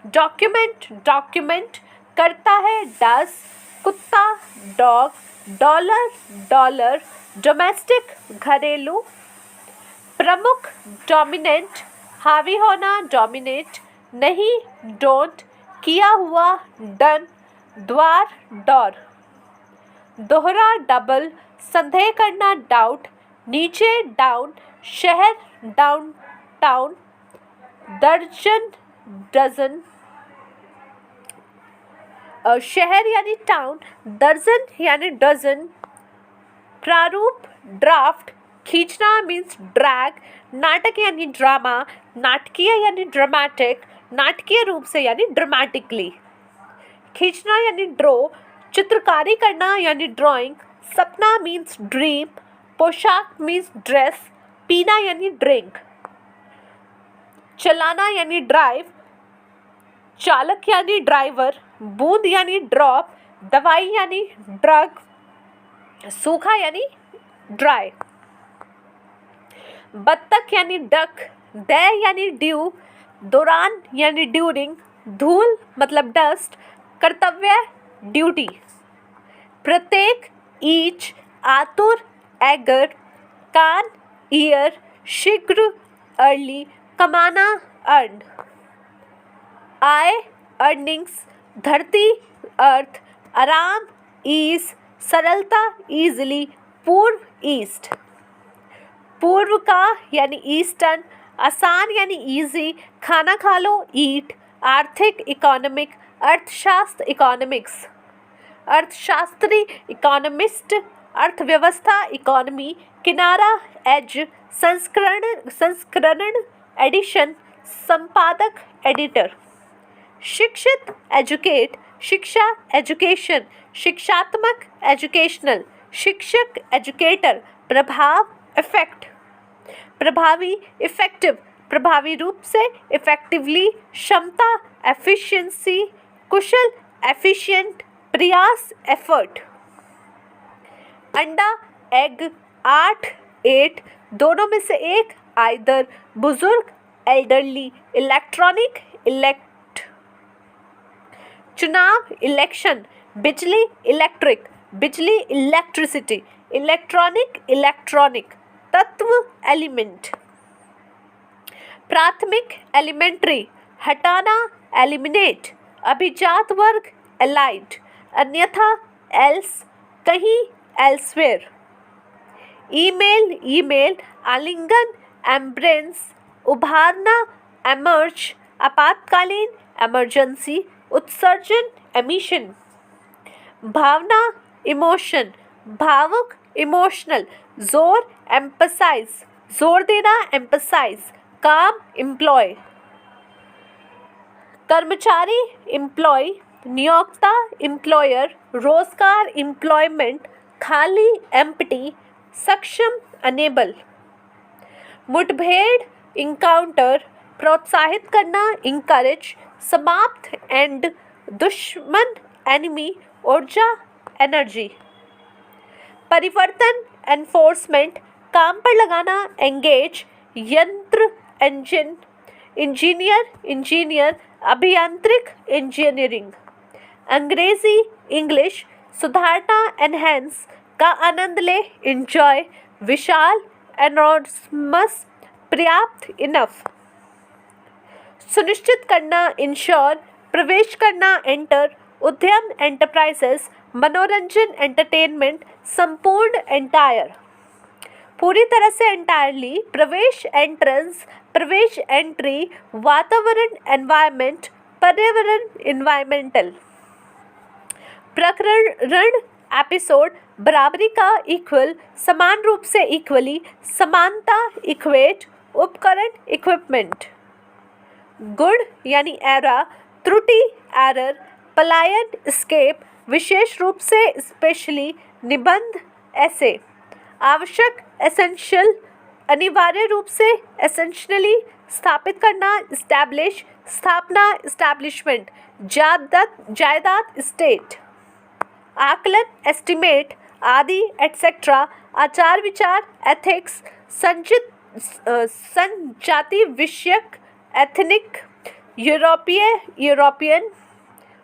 डॉक्यूमेंट डॉक्यूमेंट, करता है डज, कुत्ता डॉग, डॉलर डॉलर, डोमेस्टिक घरेलू, प्रमुख डोमिनेंट, हावी होना डोमिनेट, नहीं डोंट, किया हुआ डन, द्वार डोर, दोहरा डबल, संदेह करना डाउट, नीचे डाउन, शहर डाउन टाउन, दर्जन डजन, शहर यानी टाउन, दर्जन यानी डजन, प्रारूप ड्राफ्ट, खींचना मीन्स ड्रैग, नाटक यानी ड्रामा, नाटकीय यानी ड्रामेटिक, नाटकीय रूप से यानी ड्रामेटिकली, खींचना यानी ड्रॉ, चित्रकारी करना यानी ड्राइंग, सपना मीन्स ड्रीम, पोशाक मीन्स ड्रेस, पीना यानी ड्रिंक, चलाना यानी ड्राइव, चालक यानी ड्राइवर, बूंद यानी ड्रॉप, दवाई यानी ड्रग, सूखा यानी ड्राई, बत्तख यानी डक, दह यानी ड्यू, दौरान यानी ड्यूरिंग, धूल मतलब डस्ट, कर्तव्य ड्यूटी, प्रत्येक ईच, आतुर एगर, कान ईयर, शीघ्र अर्ली, कमाना अर्न, आय अर्निंग्स, धरती अर्थ, आराम ईज, सरलता ईजली, पूर्व ईस्ट, पूर्व का यानी ईस्टर्न, आसान यानी इजी, खाना खा लो ईट, आर्थिक इकोनॉमिक, अर्थशास्त्र इकोनॉमिक्स, अर्थशास्त्री इकोनॉमिस्ट, अर्थव्यवस्था इकोनॉमी, किनारा एज, संस्करण एडिशन, संपादक एडिटर, शिक्षित एजुकेट, शिक्षा एजुकेशन, शिक्षात्मक एजुकेशनल, शिक्षक एजुकेटर, प्रभाव इफेक्ट, प्रभावी इफेक्टिव, प्रभावी रूप से इफेक्टिवली, क्षमता एफिशिएंसी, कुशल एफिशिएंट, प्रयास एफर्ट, अंडा एग, 8 8, दोनों में से एक आइदर, बुजुर्ग एल्डरली, इलेक्ट्रॉनिक इलेक्ट, चुनाव इलेक्शन, बिजली इलेक्ट्रिक, बिजली इलेक्ट्रिसिटी, इलेक्ट्रॉनिक इलेक्ट्रॉनिक, तत्व एलिमेंट, प्राथमिक एलिमेंट्री, हटाना एलिमिनेट, अभिजात वर्ग एलाइड, अन्यथा एल्स, कहीं एल्सवेयर, ईमेल ईमेल, आलिंगन एम्ब्रेंस, उभारना एमर्ज, आपातकालीन एमरजेंसी, उत्सर्जन एमिशन, भावना इमोशन, भावुक इमोशनल, जोर एम्पसाइज, जोर देना एम्पसाइज, काम एम्प्लॉय, कर्मचारी एम्प्लॉय, नियोक्ता एम्प्लॉयर, रोजगार एम्प्लॉयमेंट, खाली एम्प्टी, सक्षम अनेबल, मुठभेड़ इनकाउंटर, प्रोत्साहित करना इंकरेज, समाप्त एंड, दुश्मन एनिमी, ऊर्जा एनर्जी, परिवर्तन एनफोर्समेंट, काम पर लगाना एंगेज, यंत्र इंजन, इंजीनियर इंजीनियर, अभियांत्रिक इंजीनियरिंग, अंग्रेजी इंग्लिश, सुधारना एनहेंस, का आनंद ले इंजॉय, विशाल एनॉर्मस, पर्याप्त इनफ, सुनिश्चित करना इंश्योर, प्रवेश करना एंटर, उद्यम एंटरप्राइजेस, मनोरंजन एंटरटेनमेंट, संपूर्ण एंटायर, पूरी तरह से एंटायरली, प्रवेश एंट्रेंस, प्रवेश एंट्री, वातावरण एनवायरनमेंट, पर्यावरण इन्वायरमेंटल, प्रकरण एपिसोड, बराबरी का इक्वल, समान रूप से इक्वली, समानता इक्वेट, उपकरण इक्विपमेंट, गुण यानी एरा, त्रुटि एरर, पलायन एस्केप, विशेष रूप से स्पेशली, निबंध ऐसे, आवश्यक एसेंशियल, अनिवार्य रूप से एसेंशियली, स्थापित करना एस्टैब्लिश, स्थापना एस्टैब्लिशमेंट, जायदाद स्टेट, आकलन एस्टिमेट, आदि एटसेट्रा, आचार विचार एथिक्स, संजाति विषयक एथनिक, यूरोपियन,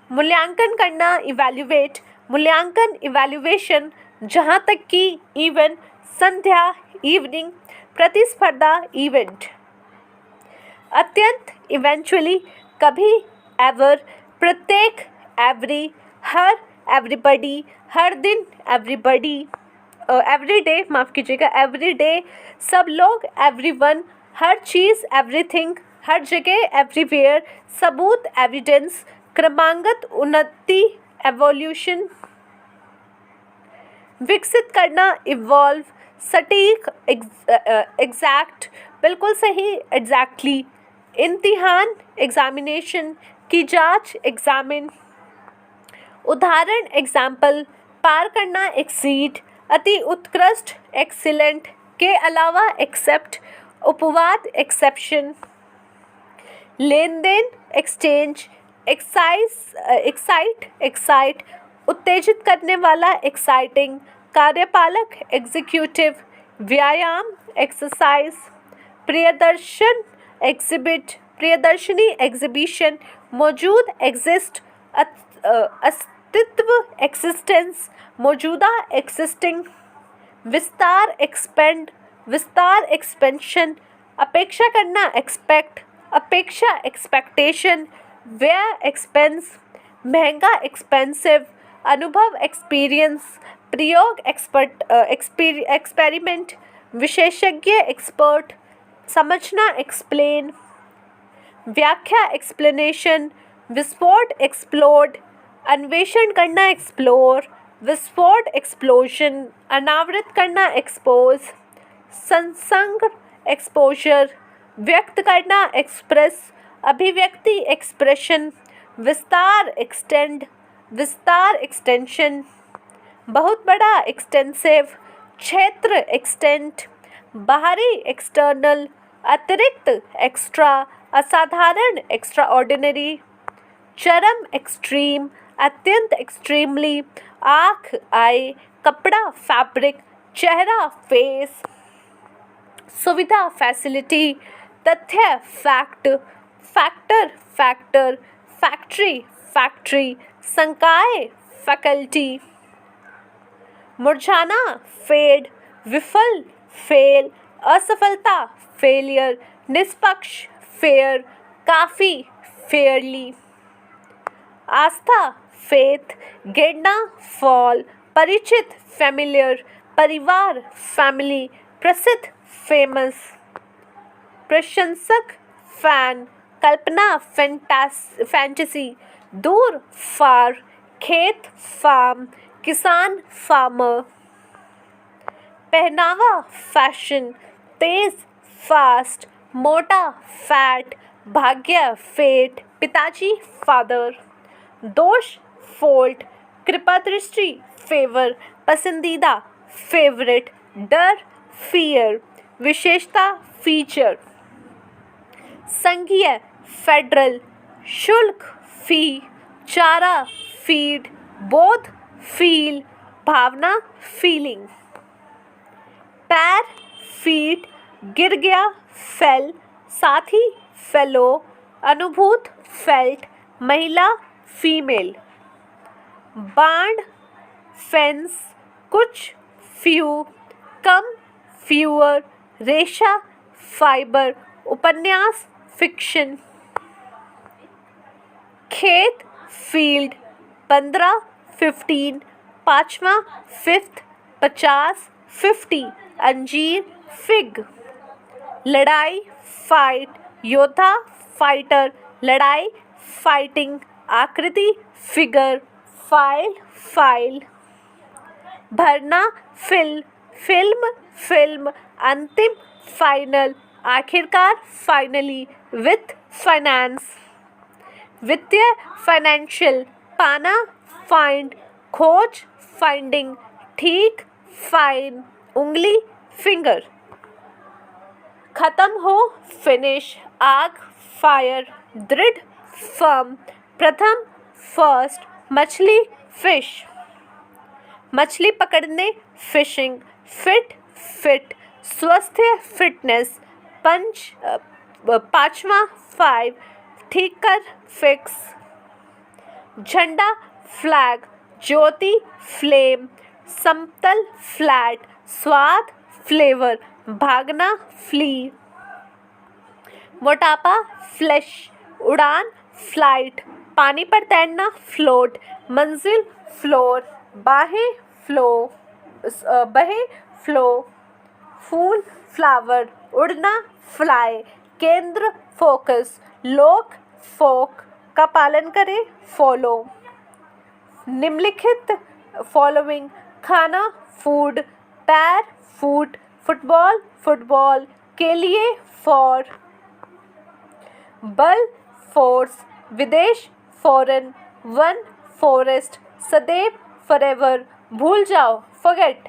मूल्यांकन करना इवैल्यूएट, मूल्यांकन इवैल्यूएशन, जहाँ तक कि इवन, संध्या इवनिंग, प्रतिस्पर्धा इवेंट, अत्यंत इवेंचुअली, कभी एवर, प्रत्येक एवरी, हर एवरीबडी, हर दिन एवरीबडी, एवरीडे माफ़ कीजिएगा एवरीडे, सब लोग एवरीवन, हर चीज़ एवरीथिंग, हर जगह एवरीवेयर, सबूत एविडेंस, क्रमागत उन्नति एवोल्यूशन, विकसित करना इवॉल्व, सटीक एग्जैक्ट, बिल्कुल सही एग्जैक्टली, इम्तिहान एग्जामिनेशन, की जांच एग्जामिन, उदाहरण एग्जाम्पल, पार करना एक्सीड, अति उत्कृष्ट एक्सीलेंट, के अलावा एक्सेप्ट, उपवाद एक्सेप्शन, लेन देन एक्सचेंज, एक्साइट, उत्तेजित करने वाला एक्साइटिंग, कार्यपालक एग्जीक्यूटिव, व्यायाम exercise, Priyadarshan exhibit, Priyadarshini exhibition, मौजूद एग्जिस्ट, अस्तित्व एक्सिस्टेंस, मौजूदा एक्सिस्टिंग, विस्तार एक्सपेंड, विस्तार एक्सपेंशन, अपेक्षा करना एक्सपेक्ट, अपेक्षा एक्सपेक्टेशन, व्यय एक्सपेंस, महंगा एक्सपेंसिव, अनुभव एक्सपीरियंस, प्रयोग एक्सपेरिमेंट, विशेषज्ञ एक्सपर्ट, समझना एक्सप्लेन, व्याख्या एक्सप्लेनेशन, विस्फोट एक्सप्लोड, अन्वेषण करना एक्सप्लोर, विस्फोट एक्सप्लोजन, अनावृत करना एक्सपोज, संसंग एक्सपोजर, व्यक्त करना एक्सप्रेस, अभिव्यक्ति एक्सप्रेशन, विस्तार एक्सटेंड, विस्तार एक्सटेंशन, बहुत बड़ा एक्सटेंसिव, क्षेत्र एक्सटेंट, बाहरी एक्सटर्नल, अतिरिक्त एक्स्ट्रा, असाधारण एक्स्ट्राऑर्डिनरी, चरम एक्सट्रीम, अत्यंत एक्सट्रीमली, आँख आई, कपड़ा फैब्रिक, चेहरा फेस, सुविधा फैसिलिटी, तथ्य fact, factor factor, factory factory, संकाय फैकल्टी, मुरझाना फेड, विफल फेल, असफलता फेलियर, निष्पक्ष फेयर, काफ़ी फेयरली, आस्था फेथ, गिरना फॉल, परिचित फैमिलियर, परिवार फैमिली, प्रसिद्ध फेमस, प्रशंसक फैन, कल्पना फैंटेसी, दूर फार, खेत फार्म, किसान फार्मर, पहनावा फैशन, तेज फास्ट, मोटा फैट, भाग्य फेट, पिताजी फादर, दोष फॉल्ट, कृपा दृष्टि फेवर, पसंदीदा फेवरेट, डर फियर, विशेषता फीचर, संघीय फेडरल, शुल्क फी, चारा फीड, बोध फील, भावना फीलिंग, पैर फीट, गिर गया फेल, साथी फेलो, अनुभूत फेल्ट, महिला फीमेल, बाण फेंस, कुछ फ्यू, कम फ्यूअर, रेशा फाइबर, उपन्यास फिक्शन, खेत फील्ड, 15 15, पाँचवा फिफ्थ, 50 50, अंजीर फिग, लड़ाई फाइट, योद्धा फाइटर, लड़ाई फाइटिंग, आकृति फिगर, फाइल फाइल, भरना फिल, फिल्म फिल्म, अंतिम फाइनल, आखिरकार फाइनली, वित्त फाइनेंस, वित्तीय फाइनेंशियल, पाना फाइंड, खोज फाइंडिंग, ठीक फाइन, उंगली फिंगर, खत्म हो फिनिश, आग फायर, दृढ़ फर्म, प्रथम फर्स्ट, मछली फिश, मछली पकड़ने फिशिंग, फिट फिट, स्वस्थ फिटनेस, पाँचवा 5, ठीक कर फिक्स, झंडा फ्लैग, ज्योति फ्लेम, समतल फ्लैट, स्वाद फ्लेवर, भागना फ्ली, मोटापा फ्लैश, उड़ान फ्लाइट, पानी पर तैरना फ्लोट, मंजिल फ्लोर, बाहें फ्लो, बहे फ्लो, फूल फ्लावर, उड़ना फ्लाई, केंद्र फोकस, लोक फोक, का पालन करें फॉलो, निम्नलिखित फॉलोइंग, खाना फूड, पैर फूट, फुटबॉल फुटबॉल, के लिए फॉर, बल फोर्स, विदेश फॉरेन, वन फॉरेस्ट, सदैव फॉरएवर, भूल जाओ फॉरगेट,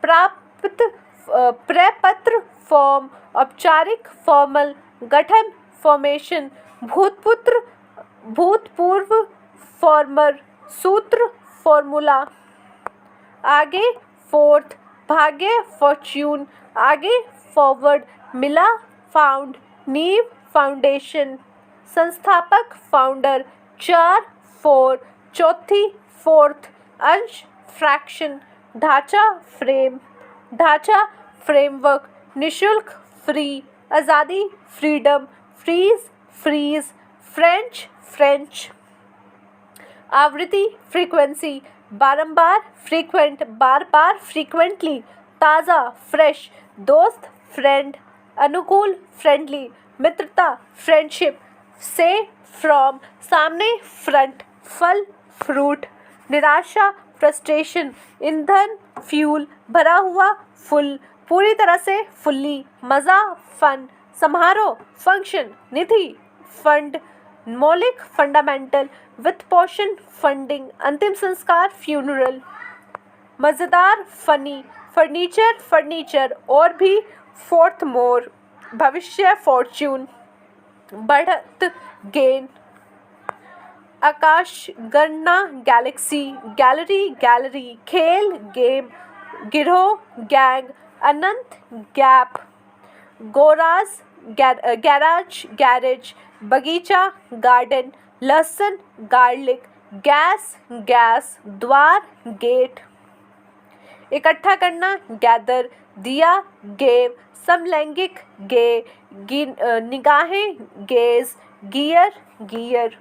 प्राप्त प्रपत्र फॉर्म, औपचारिक फॉर्मल, गठन फॉर्मेशन, भूतपूर्व भूतपूर्व, फॉर्मर, सूत्र फॉर्मूला, आगे फोर्थ, भाग्य फॉर्च्यून, आगे फॉरवर्ड, मिला फाउंड, नींव फाउंडेशन, संस्थापक फाउंडर, 4 4, चौथी फोर्थ, अंश फ्रैक्शन, ढांचा फ्रेम, ढांचा फ्रेमवर्क, निशुल्क फ्री, आज़ादी, freedom, freeze, freeze, French, French, आवृत्ति, फ्रीक्वेंसी, बारंबार, फ्रीक्वेंट, बार बार, फ्रीक्वेंटली, ताज़ा, फ्रेश, दोस्त, फ्रेंड, अनुकूल, फ्रेंडली, मित्रता, फ्रेंडशिप, से, फ्रॉम, सामने, फ्रंट, फल, फ्रूट, निराशा, फ्रस्ट्रेशन, ईंधन, फ्यूल, भरा हुआ, फुल, पूरी तरह से, फुल्ली, मज़ा, फन, समारोह, फंक्शन, निधि, फंड, मौलिक, फंडामेंटल, वित्त पोषण, फंडिंग, अंतिम संस्कार, फ्यूनरल, मज़ेदार, फनी, फर्नीचर, फर्नीचर, और भी, फोर्थ मोर, भविष्य, फॉर्च्यून, बढ़त, गेन, आकाश, गणना, गैलेक्सी, गैलरी, गैलरी, खेल, गेम, गिरोह, गैंग, अनंत, गैप, गोराज, गैराज, गैरेज, बगीचा, गार्डन, लहसुन, गार्लिक, गैस, गैस, द्वार, गेट, इकट्ठा करना, गैदर, दिया, गेव, समलैंगिक, गे, निगाहें, गेज, गियर, गियर,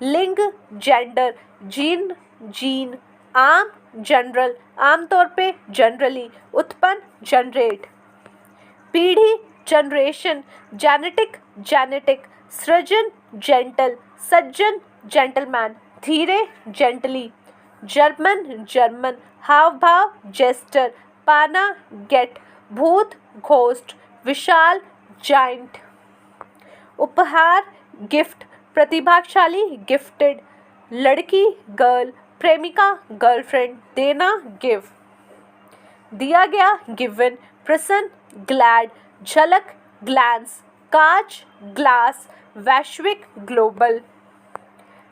लिंग, जेंडर, जीन, जीन, आम, जनरल, आमतौर पे, जनरली, उत्पन्न, जनरेट, पीढ़ी, जनरेशन, जेनेटिक, जेनेटिक, सृजन, जेंटल, सज्जन, जेंटलमैन, धीरे, जेंटली, जर्मन, जर्मन, हाव भाव, जेस्टर, पाना, गेट, भूत, घोस्ट, विशाल, जाइंट, उपहार, गिफ्ट, प्रतिभाशाली, गिफ्टेड, लड़की, गर्ल, प्रेमिका, गर्लफ्रेंड, देना, गिव, दिया गया, गिवन, प्रसन्न, ग्लैड, झलक, ग्लैंस, कांच, ग्लास, वैश्विक, ग्लोबल,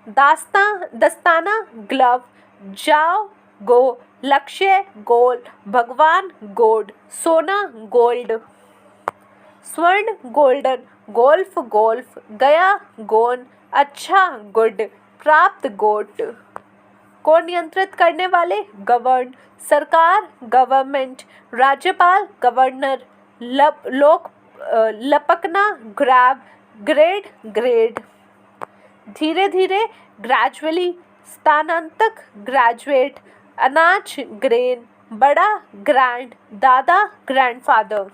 दस्ताना, ग्लव, जाओ, गो, लक्ष्य, गोल, भगवान, गोड, सोना, गोल्ड, स्वर्ण, गोल्डन, गोल्फ, गोल्फ, गया, गोन, अच्छा, गुड, प्राप्त, गोट, को नियंत्रित करने वाले, गवर्न, सरकार, गवर्नमेंट, राज्यपाल, गवर्नर, लपकना, ग्रैब, ग्रेड, ग्रेड, धीरे धीरे, ग्रेजुअली, स्थानांतक, ग्रेजुएट, अनाज, ग्रेन, बड़ा, ग्रैंड, दादा, ग्रैंडफादर,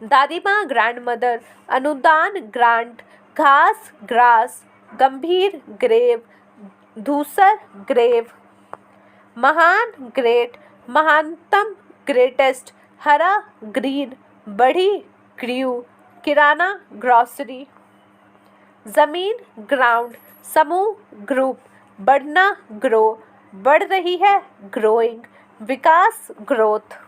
दादी माँ, ग्रैंडमदर, अनुदान, ग्रांट, घास, ग्रास, गंभीर, ग्रेव, धूसर, ग्रेव, महान, ग्रेट, महानतम, ग्रेटेस्ट, हरा, ग्रीन, बढ़ी, ग्रीव, किराना, ग्रॉसरी, जमीन, ग्राउंड, समूह, ग्रुप, बढ़ना, ग्रो, बढ़ रही है, ग्रोइंग, विकास, ग्रोथ,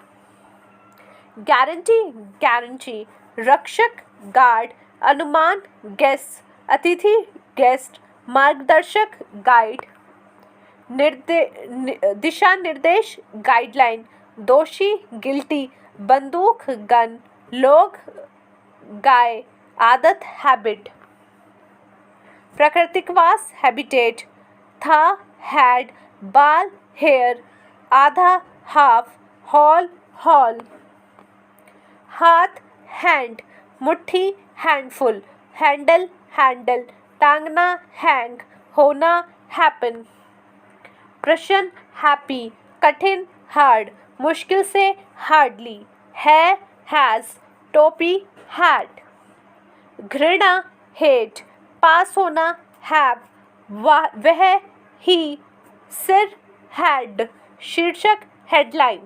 गारंटी, गारंटी, रक्षक, गार्ड, अनुमान, गेस, अतिथि, गेस्ट, मार्गदर्शक, गाइड, दिशा निर्देश, गाइडलाइन, दोषी, गिल्टी, बंदूक, गन, लोग, गाय, आदत, हैबिट, प्राकृतिकवास, हैबिटेट, था, हैड, बाल, हेयर, आधा, हाफ, हॉल, हॉल, हाथ, हैंड, मुट्ठी, हैंडफुल, हैंडल, हैंडल, टांगना, हैंग, होना, हैपन, प्रश्न, हैप्पी, कठिन, हार्ड, मुश्किल से, हार्डली, है, हैज, टोपी, हैट, घृणा, हेट, पास होना, हैव, वह, ही, सिर, हेड, शीर्षक, हेडलाइन,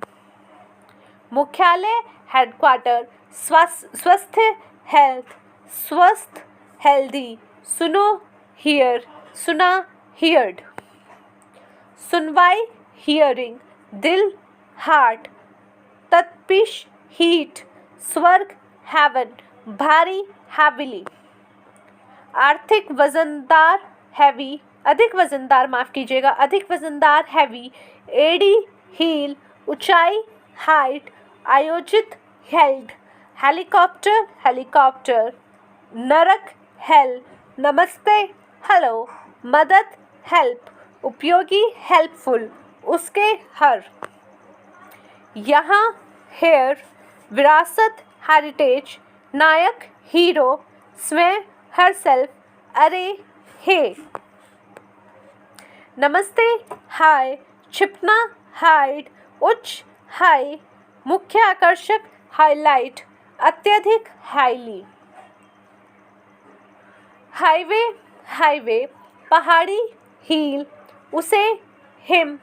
मुख्यालय, हेडक्वार्टर, स्वस्थ, हेल्थ, स्वस्थ, हेल्दी, सुनो, हियर, सुना, हियर्ड, सुनवाई, हियरिंग, दिल, हार्ट, तत्पिश, हीट, स्वर्ग, हेवन, भारी, हैविली, आर्थिक, वजनदार, हैवी, अधिक वजनदार, माफ़ कीजिएगा, अधिक वजनदार, हैवी, एडी, हील, ऊंचाई, हाइट, आयोजित, हेल्ड, हेलीकॉप्टर, हेलीकॉप्टर, नरक, हेल, नमस्ते, हेलो, मदद, हेल्प, उपयोगी, हेल्पफुल, उसके, हर, यहाँ, हेयर, विरासत, हेरिटेज, नायक, हीरो, स्वयं, हर सेल्फ, अरे, हे। नमस्ते, हाय, छिपना, हाइड, उच्च, हाई, मुख्य आकर्षक, हाईलाइट, अत्यधिक, हाईली। हाईवे, हाईवे, पहाड़ी, हील, उसे, हिम,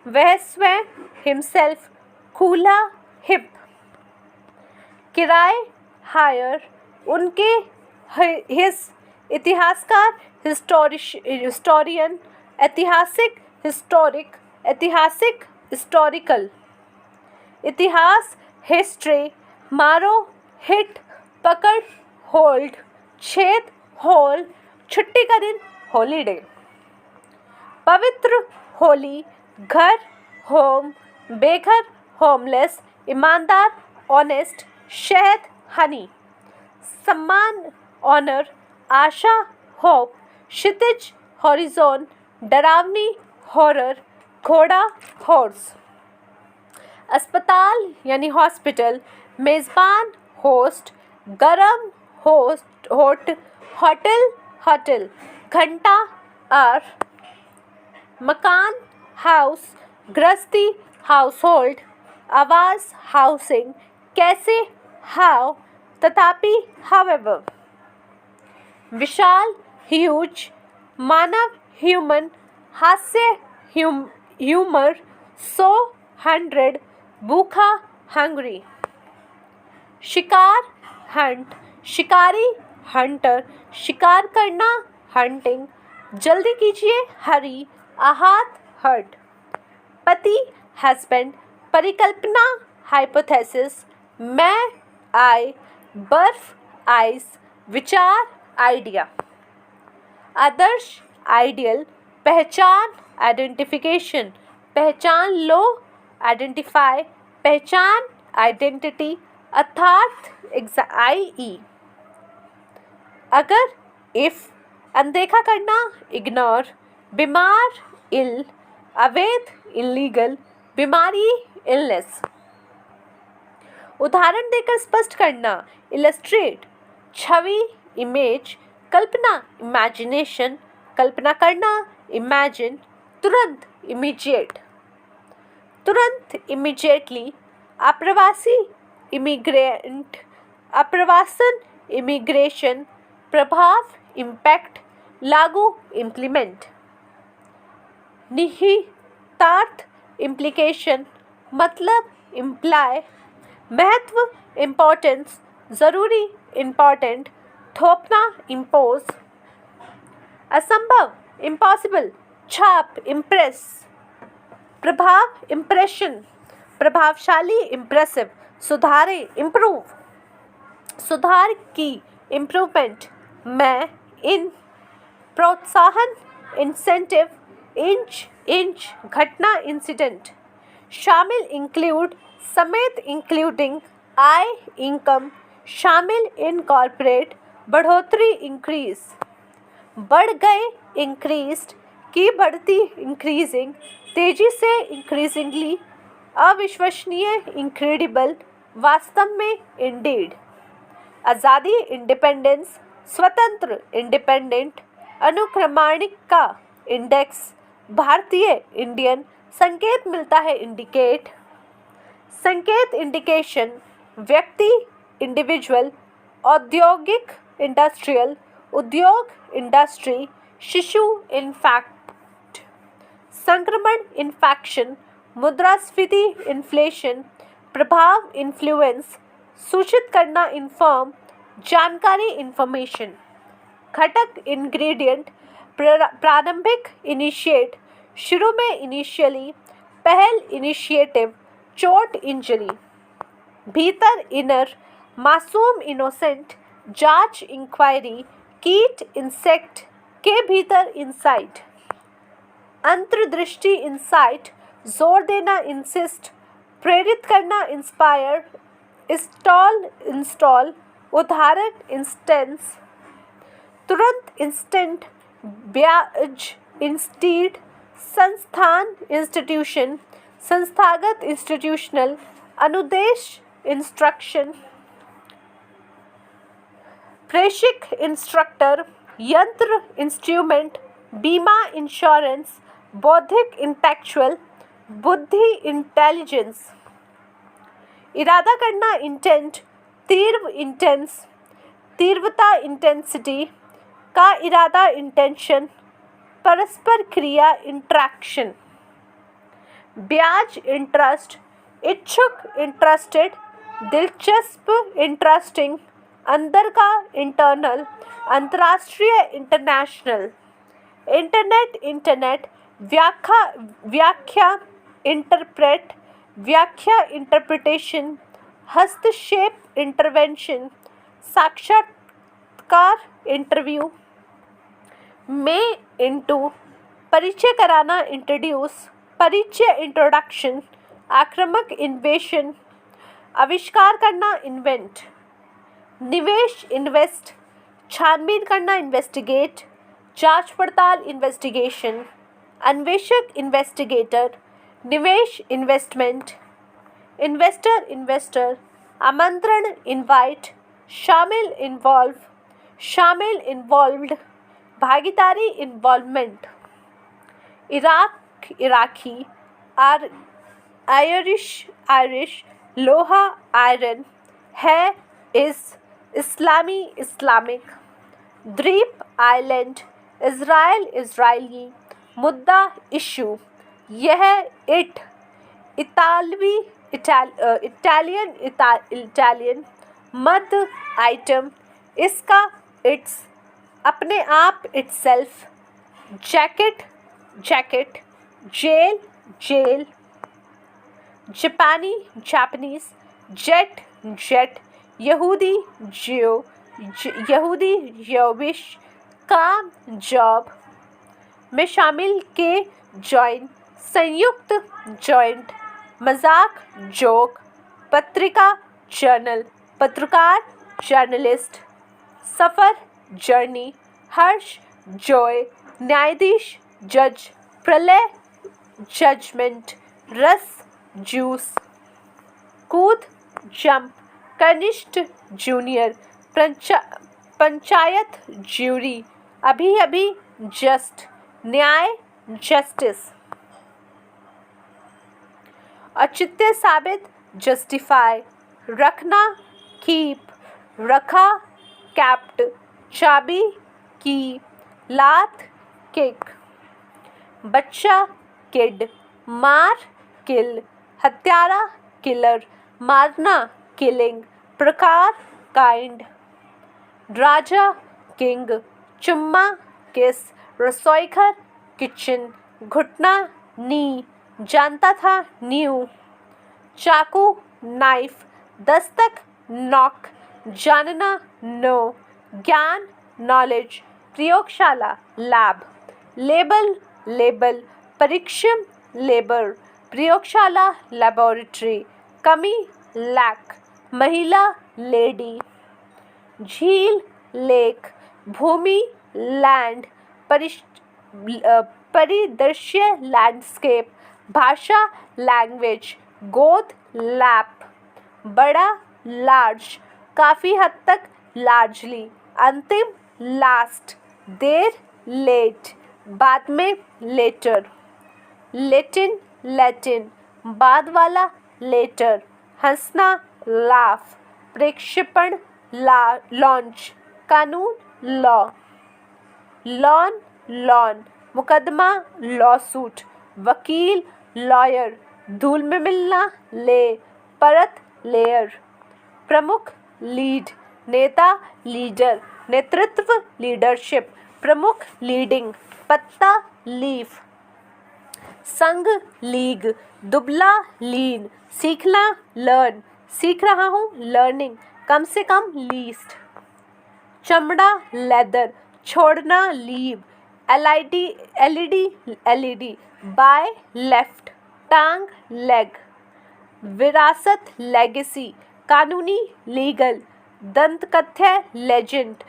वह स्वयं, हिमसेल्फ, खुला, हिप। किराए, हायर, उनके, हिस, इतिहासकार, हिस्टोरियन, ऐतिहासिक, हिस्टोरिक, ऐतिहासिक, हिस्टोरिकल। इतिहास, हिस्ट्री, मारो, हिट, पकड़, होल्ड, छेद, होल, छुट्टी का दिन, हॉलीडे। पवित्र, होली, घर, होम, बेघर, होमलेस, ईमानदार, ऑनेस्ट, शहद, हनी। सम्मान, ऑनर, आशा, होप, क्षितिज, हॉरिजॉन, डरावनी, हॉरर, घोड़ा, हॉर्स। अस्पताल यानी हॉस्पिटल, मेज़बान, होस्ट, गरम, होस्ट, होट, होटल, होटल, घंटा, आर। मकान, हाउस, गृहस्थी, हाउस होल्ड, आवाज़, हाउसिंग, कैसे, हाउ, तथापि, हाउएवर। विशाल, ह्यूज, मानव, ह्यूमन, हास्य, ह्यूमर, 100, 100, भूखा, हंग्री। शिकार, हंट, शिकारी, हंटर, शिकार करना, हंटिंग, जल्दी कीजिए, हरी, आहत, हर्ट। पति, हस्बैंड, परिकल्पना, हाइपोथेसिस, मैं, आई, बर्फ, आइस, विचार, आइडिया। आदर्श, आइडियल, पहचान, आइडेंटिफिकेशन, पहचान लो, आइडेंटिफाई, पहचान, आइडेंटिटी, अर्थात, आई। अगर, इफ, अनदेखा करना, इग्नोर, बीमार, इल, अवैध, इलीगल, बीमारी, इलनेस। उदाहरण देकर स्पष्ट करना, इलस्ट्रेट, छवि, इमेज, कल्पना, इमेजिनेशन, कल्पना करना, इमेजिन, तुरंत, इमीडिएट। तुरंत, इमीडिएटली, अप्रवासी, इमिग्रेंट, अप्रवासन, इमिग्रेशन, प्रभाव, इम्पैक्ट, लागू, इम्प्लीमेंट। निहितार्थ, इम्प्लीकेशन, मतलब, इम्प्लाई, महत्व, इम्पोर्टेंस, जरूरी, इम्पोर्टेंट, थोपना, इम्पोज। असंभव, इम्पॉसिबल, छाप, इम्प्रेस। प्रभाव, इम्प्रेशन, प्रभावशाली, इम्प्रेसिव, सुधारे, इम्प्रूव। सुधार की, इम्प्रूवमेंट, मैं, इन, प्रोत्साहन, इंसेंटिव, इंच, इंच, घटना, इंसिडेंट। शामिल, इंक्लूड, समेत, इंक्लूडिंग, आय, इनकम, शामिल, इनकॉर्पोरेट, बढ़ोतरी, इंक्रीज। बढ़ गए, इंक्रीज्ड, की बढ़ती, इंक्रीजिंग, तेजी से, इंक्रीजिंगली, अविश्वसनीय, इनक्रेडिबल, वास्तव में, इंडीड। आज़ादी, इंडिपेंडेंस, स्वतंत्र, इंडिपेंडेंट, अनुक्रमणिक का, इंडेक्स, भारतीय, इंडियन, संकेत मिलता है, इंडिकेट। संकेत, इंडिकेशन, व्यक्ति, इंडिविजुअल, औद्योगिक, इंडस्ट्रियल, उद्योग, इंडस्ट्री, शिशु, इनफैक्ट। संक्रमण, इन्फेक्शन, मुद्रास्फीति, इन्फ्लेशन, प्रभाव, इन्फ्लुएंस, सूचित करना, इन्फॉर्म, जानकारी, इन्फॉर्मेशन। घटक, इंग्रेडिएंट, प्रारंभिक, इनिशिएट, शुरू में, इनिशियली, पहल, इनिशिएटिव, चोट, इंजरी। भीतर, इनर, मासूम, इनोसेंट, जांच, इंक्वायरी, कीट, इंसेक्ट, के भीतर, इनसाइट। अंतर्दृष्टि, इंसाइट, जोर देना, इंसिस्ट, प्रेरित करना, इंस्पायर, इंस्टॉल, उदाहरण, इंस्टेंस। तुरंत, इंस्टेंट, ब्याज, इंस्टीड, संस्थान, इंस्टीट्यूशन, संस्थागत, इंस्टीट्यूशनल, अनुदेश, इंस्ट्रक्शन। प्रेषक इंस्ट्रक्टर, यंत्र इंस्ट्रूमेंट, बीमा इंश्योरेंस, बौद्धिक इंटेलेक्चुअल, बुद्धि इंटेलिजेंस, इरादा करना इंटेंट, तीव्र इंटेंस, तीव्रता इंटेंसिटी, का इरादा इंटेंशन, परस्पर क्रिया इंट्रैक्शन, ब्याज इंटरेस्ट, इच्छुक इंटरेस्टेड, दिलचस्प इंटरेस्टिंग, अंदर का इंटरनल, अंतर्राष्ट्रीय इंटरनेशनल, इंटरनेट इंटरनेट, व्याख्या इंटरप्रेट, व्याख्या इंटरप्रिटेशन, हस्तक्षेप इंटरवेंशन, साक्षात्कार इंटरव्यू, में इंटू, परिचय कराना इंट्रोड्यूस, परिचय इंट्रोडक्शन, आक्रामक इन्वेशन, आविष्कार करना इन्वेंट, निवेश इन्वेस्ट, छानबीन करना इन्वेस्टिगेट, जांच पड़ताल इन्वेस्टिगेशन, अन्वेषक इन्वेस्टिगेटर, निवेश इन्वेस्टमेंट, इन्वेस्टर इन्वेस्टर, आमंत्रण इनवाइट, शामिल इन्वॉल्व, शामिल इन्वॉल्व्ड, भागीदारी involvement, Iraq Iraqi, Irish Irish, लोहा आयरन, है इस, इस्लामी इस्लामिक, द्वीप आइलैंड, इज़राइल इज़राइली, मुद्दा इशू, यह इट, इतालवी इटालियन इटालियन, मद आइटम, इसका इट्स, अपने आप itself, jacket jacket, jail jail, जापानी जापानीज, जेट जेट, यहूदी जियो, यहूदी यविश, काम जॉब, में शामिल के जॉइन, संयुक्त जॉइंट, मजाक जोक, पत्रिका जर्नल, पत्रकार जर्नलिस्ट, सफ़र जर्नी, हर्ष जॉय, न्यायाधीश जज, प्रलय जजमेंट, रस जूस, कूद जंप, कनिष्ठ जूनियर, पंचायत ज्यूरी, अभी अभी जस्ट, न्याय जस्टिस, औचित्य साबित जस्टिफाई, रखना कीप, रखा कैप्ट, चाबी की, लात किक, बच्चा किड, मार किल, हत्यारा किलर, मारना किलिंग, प्रकार काइंड, राजा किंग, चुम्मा किस, रसोईघर किचन, घुटना नी, जानता था न्यू, चाकू नाइफ, दस्तक नॉक, जानना नो, ज्ञान नॉलेज, प्रयोगशाला लैब, लेबल लेबल, परीक्षण लेबर, प्रयोगशाला लेबोरेटरी, कमी लैक, महिला लेडी, झील लेक, भूमि लैंड, परिदृश्य लैंडस्केप, भाषा लैंग्वेज, गोद लैप, बड़ा लार्ज, काफ़ी हद तक लार्जली, अंतिम लास्ट, देर लेट, बाद में लेटर, लेटिन लैटिन, बाद वाला लेटर, हंसना लाफ, प्रक्षेपण लॉन्च, कानून लॉ, लॉन लॉन, मुकदमा लॉसूट, वकील लॉयर, धूल में मिलना ले, परत लेयर, प्रमुख लीड, नेता लीडर, नेतृत्व लीडरशिप, प्रमुख लीडिंग, पत्ता लीफ, संग लीग, दुबला लीन, सीखना लर्न, सीख रहा हूँ लर्निंग, कम से कम लीस्ट, चमड़ा लेदर, छोड़ना लीव, एलईडी बाय लेफ्ट, टांग लेग, विरासत लेगेसी, कानूनी लीगल, दंतकथ्य लेजेंड,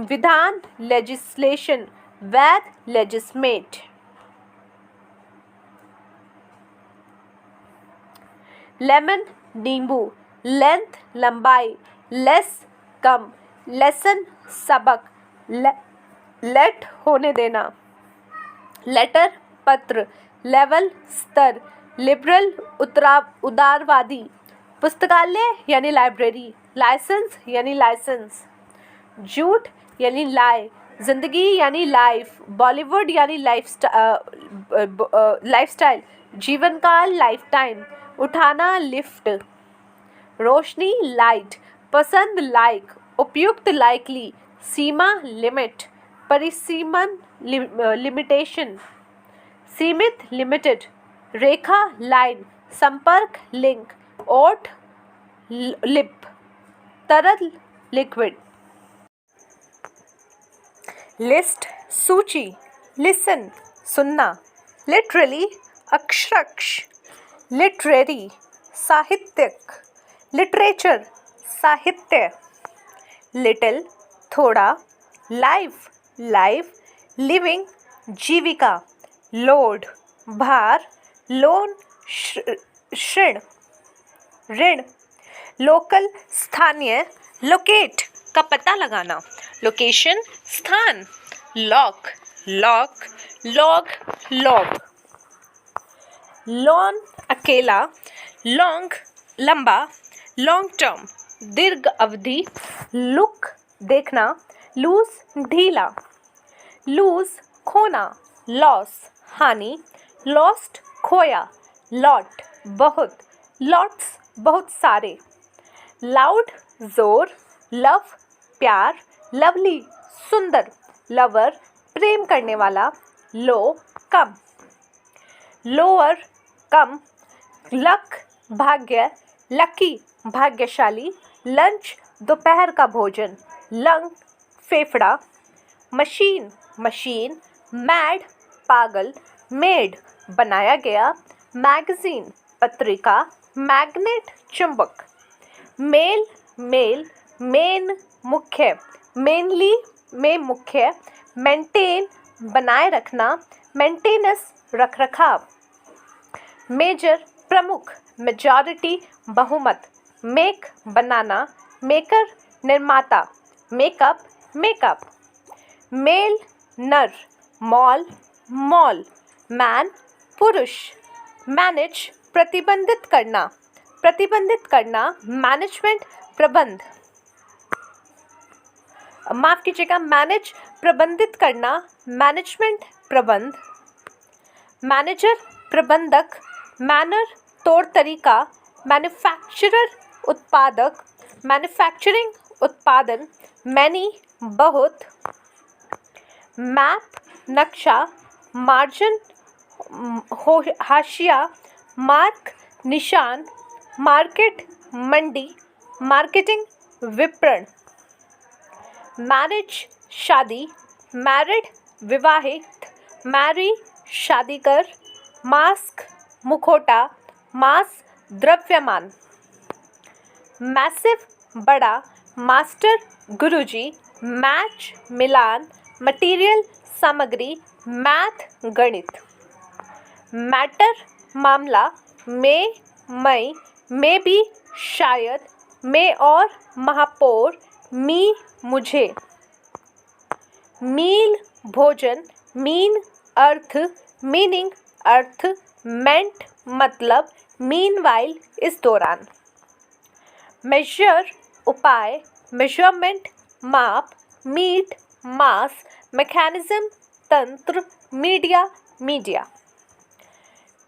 विधान लेजिस्लेशन, वैध लेजिस्मेट, लेमन नींबू, लेंथ लंबाई, लेस कम, लेसन सबक, लेट होने देना, लेटर पत्र, लेवल स्तर, लिबरल उदारवादी, पुस्तकालय यानी लाइब्रेरी, लाइसेंस यानी लाइसेंस, झूठ यानी लाई, जिंदगी यानी लाइफ, बॉलीवुड यानी लाइफस्टाइल, जीवन काल लाइफ टाइम, उठाना लिफ्ट, रोशनी लाइट, पसंद लाइक, उपयुक्त लाइकली, सीमा लिमिट, परिसीमन लिमिटेशन, सीमित लिमिटेड, रेखा लाइन, संपर्क लिंक, ओठ लिप, तरल लिक्विड, लिस्ट सूची, लिसन सुनना, लिटरली अक्षरक्ष, लिटरेरी साहित्यिक, लिटरेचर साहित्य, लिटिल थोड़ा, लाइफ लाइफ, लिविंग जीविका, लोड भार, लोन ऋण ऋण, लोकल स्थानीय, लोकेट का पता लगाना, लोकेशन स्थान, lock lock, log log, lawn अकेला, लॉन्ग लंबा, लॉन्ग टर्म दीर्घ अवधि, लुक देखना, लूज ढीला, लूज खोना, लॉस हानि, लॉस्ट खोया, लॉट बहुत, लॉट्स बहुत सारे, लाउड जोर, लव प्यार, लवली सुंदर, लवर प्रेम करने वाला, लो कम, लोअर कम, लक भाग्य, लकी भाग्यशाली, लंच दोपहर का भोजन, लंग फेफड़ा, मशीन मशीन, मैड पागल, मेड बनाया गया, मैगजीन पत्रिका, मैग्नेट चुंबक, मेल मेल, मेन मुख्य, मेनली में मुख्य, मेंटेन बनाए रखना, मेंटेनेंस रखरखाव, मेजर प्रमुख, मेजॉरिटी बहुमत, मेक बनाना, मेकर निर्माता, मेकअप मेकअप, मेल नर, मॉल मॉल, मैन पुरुष, मैनेज प्रतिबंधित करना, मैनेजमेंट प्रबंध, माफ कीजिएगा, मैनेज प्रबंधित करना, मैनेजमेंट प्रबंध, मैनेजर प्रबंधक, मैनर तौर तरीका, मैन्युफैक्चरर उत्पादक, मैन्युफैक्चरिंग उत्पादन, मैनी बहुत, मैप नक्शा, मार्जिन हाशिया, मार्क निशान, मार्केट मंडी, मार्केटिंग विपणन, मैरिज शादी, मैरिड विवाहित, मैरी शादी कर, मास्क मुखौटा, मास द्रव्यमान, मैसिव बड़ा, मास्टर गुरुजी, मैच मिलान, मटेरियल सामग्री, मैथ गणित, मैटर मामला, में मई, में भी शायद, में और महापौर, मी मुझे, मील भोजन, मीन अर्थ, मीनिंग अर्थ, मेंट मतलब, मीनवाइल इस दौरान, मेजर उपाय, मेजरमेंट माप, मीट मास, मैकेनिज्म तंत्र, media media,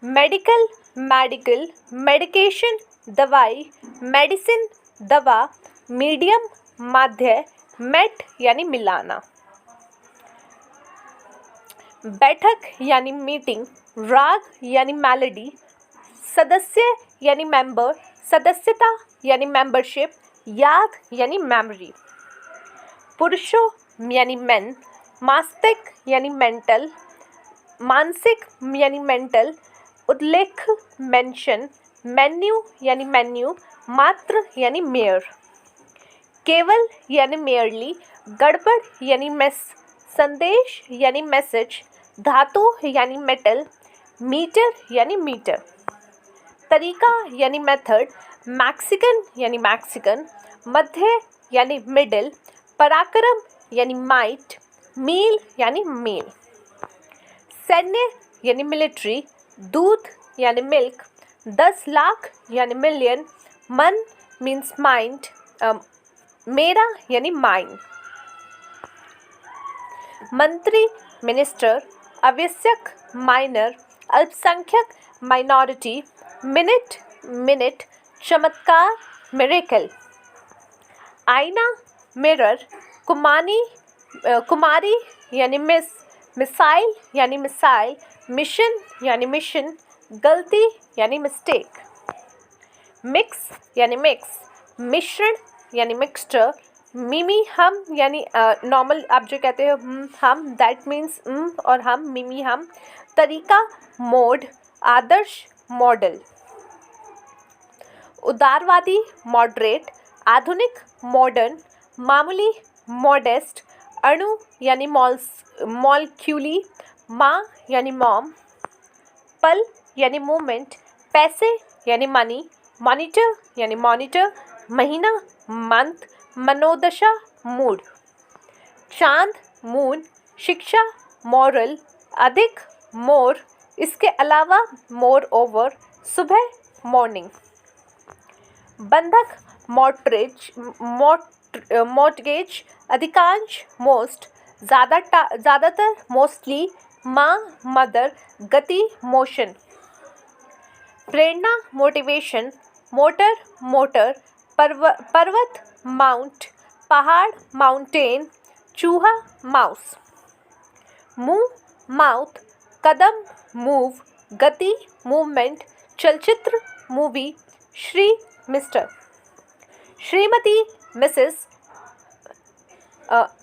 medical medical, medication दवाई, मेडिसिन दवा, मीडियम माध्य, मेट यानी मिलाना, बैठक यानी मीटिंग, राग यानी मेलोडी, सदस्य यानी मेंबर, सदस्यता यानी मेंबरशिप, याद यानी मेमोरी, पुरुषों यानी मेन, मास्तिक यानी मेंटल, मानसिक यानी मेंटल, उल्लेख मेंशन, मेन्यू यानी मेन्यू, मात्र यानी मेयर, केवल यानी मेयरली, गड़बड़ यानी मेस, संदेश यानी मैसेज, धातु यानी मेटल, मीटर यानी मीटर, तरीका यानी मेथड, मैक्सिकन यानी मैक्सिकन, मध्य यानी मिडिल, पराक्रम यानी माइट, मील यानी मेल, सैन्य यानी मिलिट्री, दूध यानी मिल्क, 10 लाख यानी मिलियन, मन मीन्स माइंड, मेरा यानी माइन, मंत्री मिनिस्टर, आवश्यक माइनर, अल्पसंख्यक माइनॉरिटी, मिनट मिनट, चमत्कार मिरेकल, आईना मिरर, कुमारी यानी मिस, मिसाइल यानी मिसाइल, मिशन यानी मिशन, गलती यानी मिस्टेक, मिक्स यानी मिक्स, मिश्रण यानी मिक्सचर, मिमी हम यानी नॉर्मल आप जो कहते हो हम, दैट मीन्स और हम, मिमी हम, तरीका मोड, आदर्श मॉडल, उदारवादी मॉडरेट, आधुनिक मॉडर्न, मामूली मॉडेस्ट, अणु यानी मॉलिक्यूली, माँ यानी मॉम, पल यानी मोमेंट, पैसे यानी मनी, मॉनिटर यानी मॉनिटर, महीना मंथ, मनोदशा मूड, चांद मून, शिक्षा मॉरल, अधिक मोर, इसके अलावा मोर ओवर, सुबह मॉर्निंग, बंधक मॉर्टगेज, अधिकांश मोस्ट, ज़्यादातर मोस्टली, माँ मदर, गति मोशन, प्रेरणा मोटिवेशन, मोटर मोटर, पर्वत माउंट, पहाड़ माउंटेन, चूहा माउस, मुंह माउथ, कदम मूव, गति मूवमेंट, चलचित्र movie, Shri mister, Shrimati Mrs,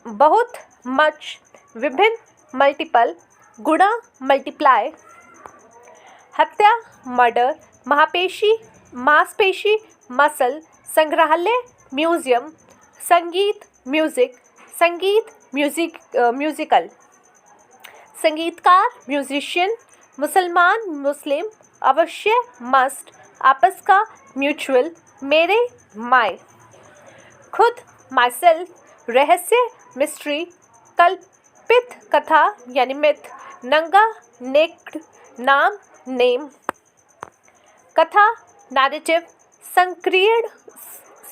बहुत मच, विभिन्न मल्टीपल, गुणा मल्टीप्लाई, हत्या मर्डर, मांसपेशी मसल, संग्रहालय म्यूजियम, संगीत म्यूजिकल, संगीतकार म्यूजिशियन, मुसलमान मुस्लिम, अवश्य मस्ट, आपस का म्यूचुअल, मेरे माय, खुद माई सेल्फ, रहस्य मिस्ट्री, कल्पित कथा यानी मिथ, नंगा नेक्ड, नाम नेम, कथा नैरेटिव,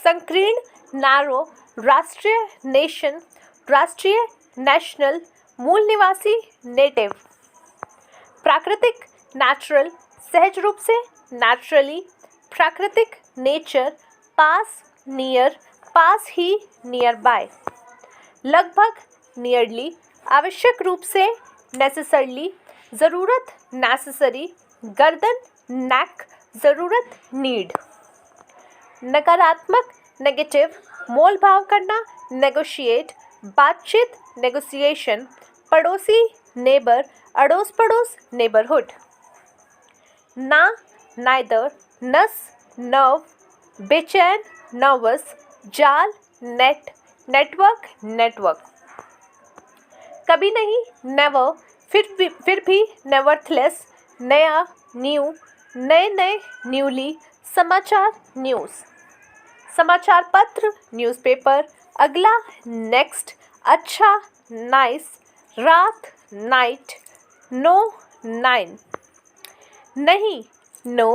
संकीर्ण नैरो, राष्ट्रीय नेशन, राष्ट्रीय नेशनल, मूल निवासी नेटिव, प्राकृतिक नेचुरल, सहज रूप से नेचुरली, प्राकृतिक nature, pass near, pass he near by, लगभग नियरली, आवश्यक रूप से नेसेसरली, ज़रूरत नेसेसरी, गर्दन नेक, ज़रूरत नीड, नकारात्मक नेगेटिव, मोल भाव करना नेगोशिएट, बातचीत नेगोशिएशन, पड़ोसी नेबर, अड़ोस पड़ोस नेबरहुड, ना नाइदर, नस नर्व, बेचैन नर्वस, जाल नेट, नेटवर्क, कभी नहीं नेवर, फिर भी नेवरथलेस, नया न्यू, नए न्यूली, समाचार न्यूज़, समाचार पत्र न्यूज़पेपर, अगला नेक्स्ट, अच्छा नाइस, रात नाइट, नो 9, नहीं नो,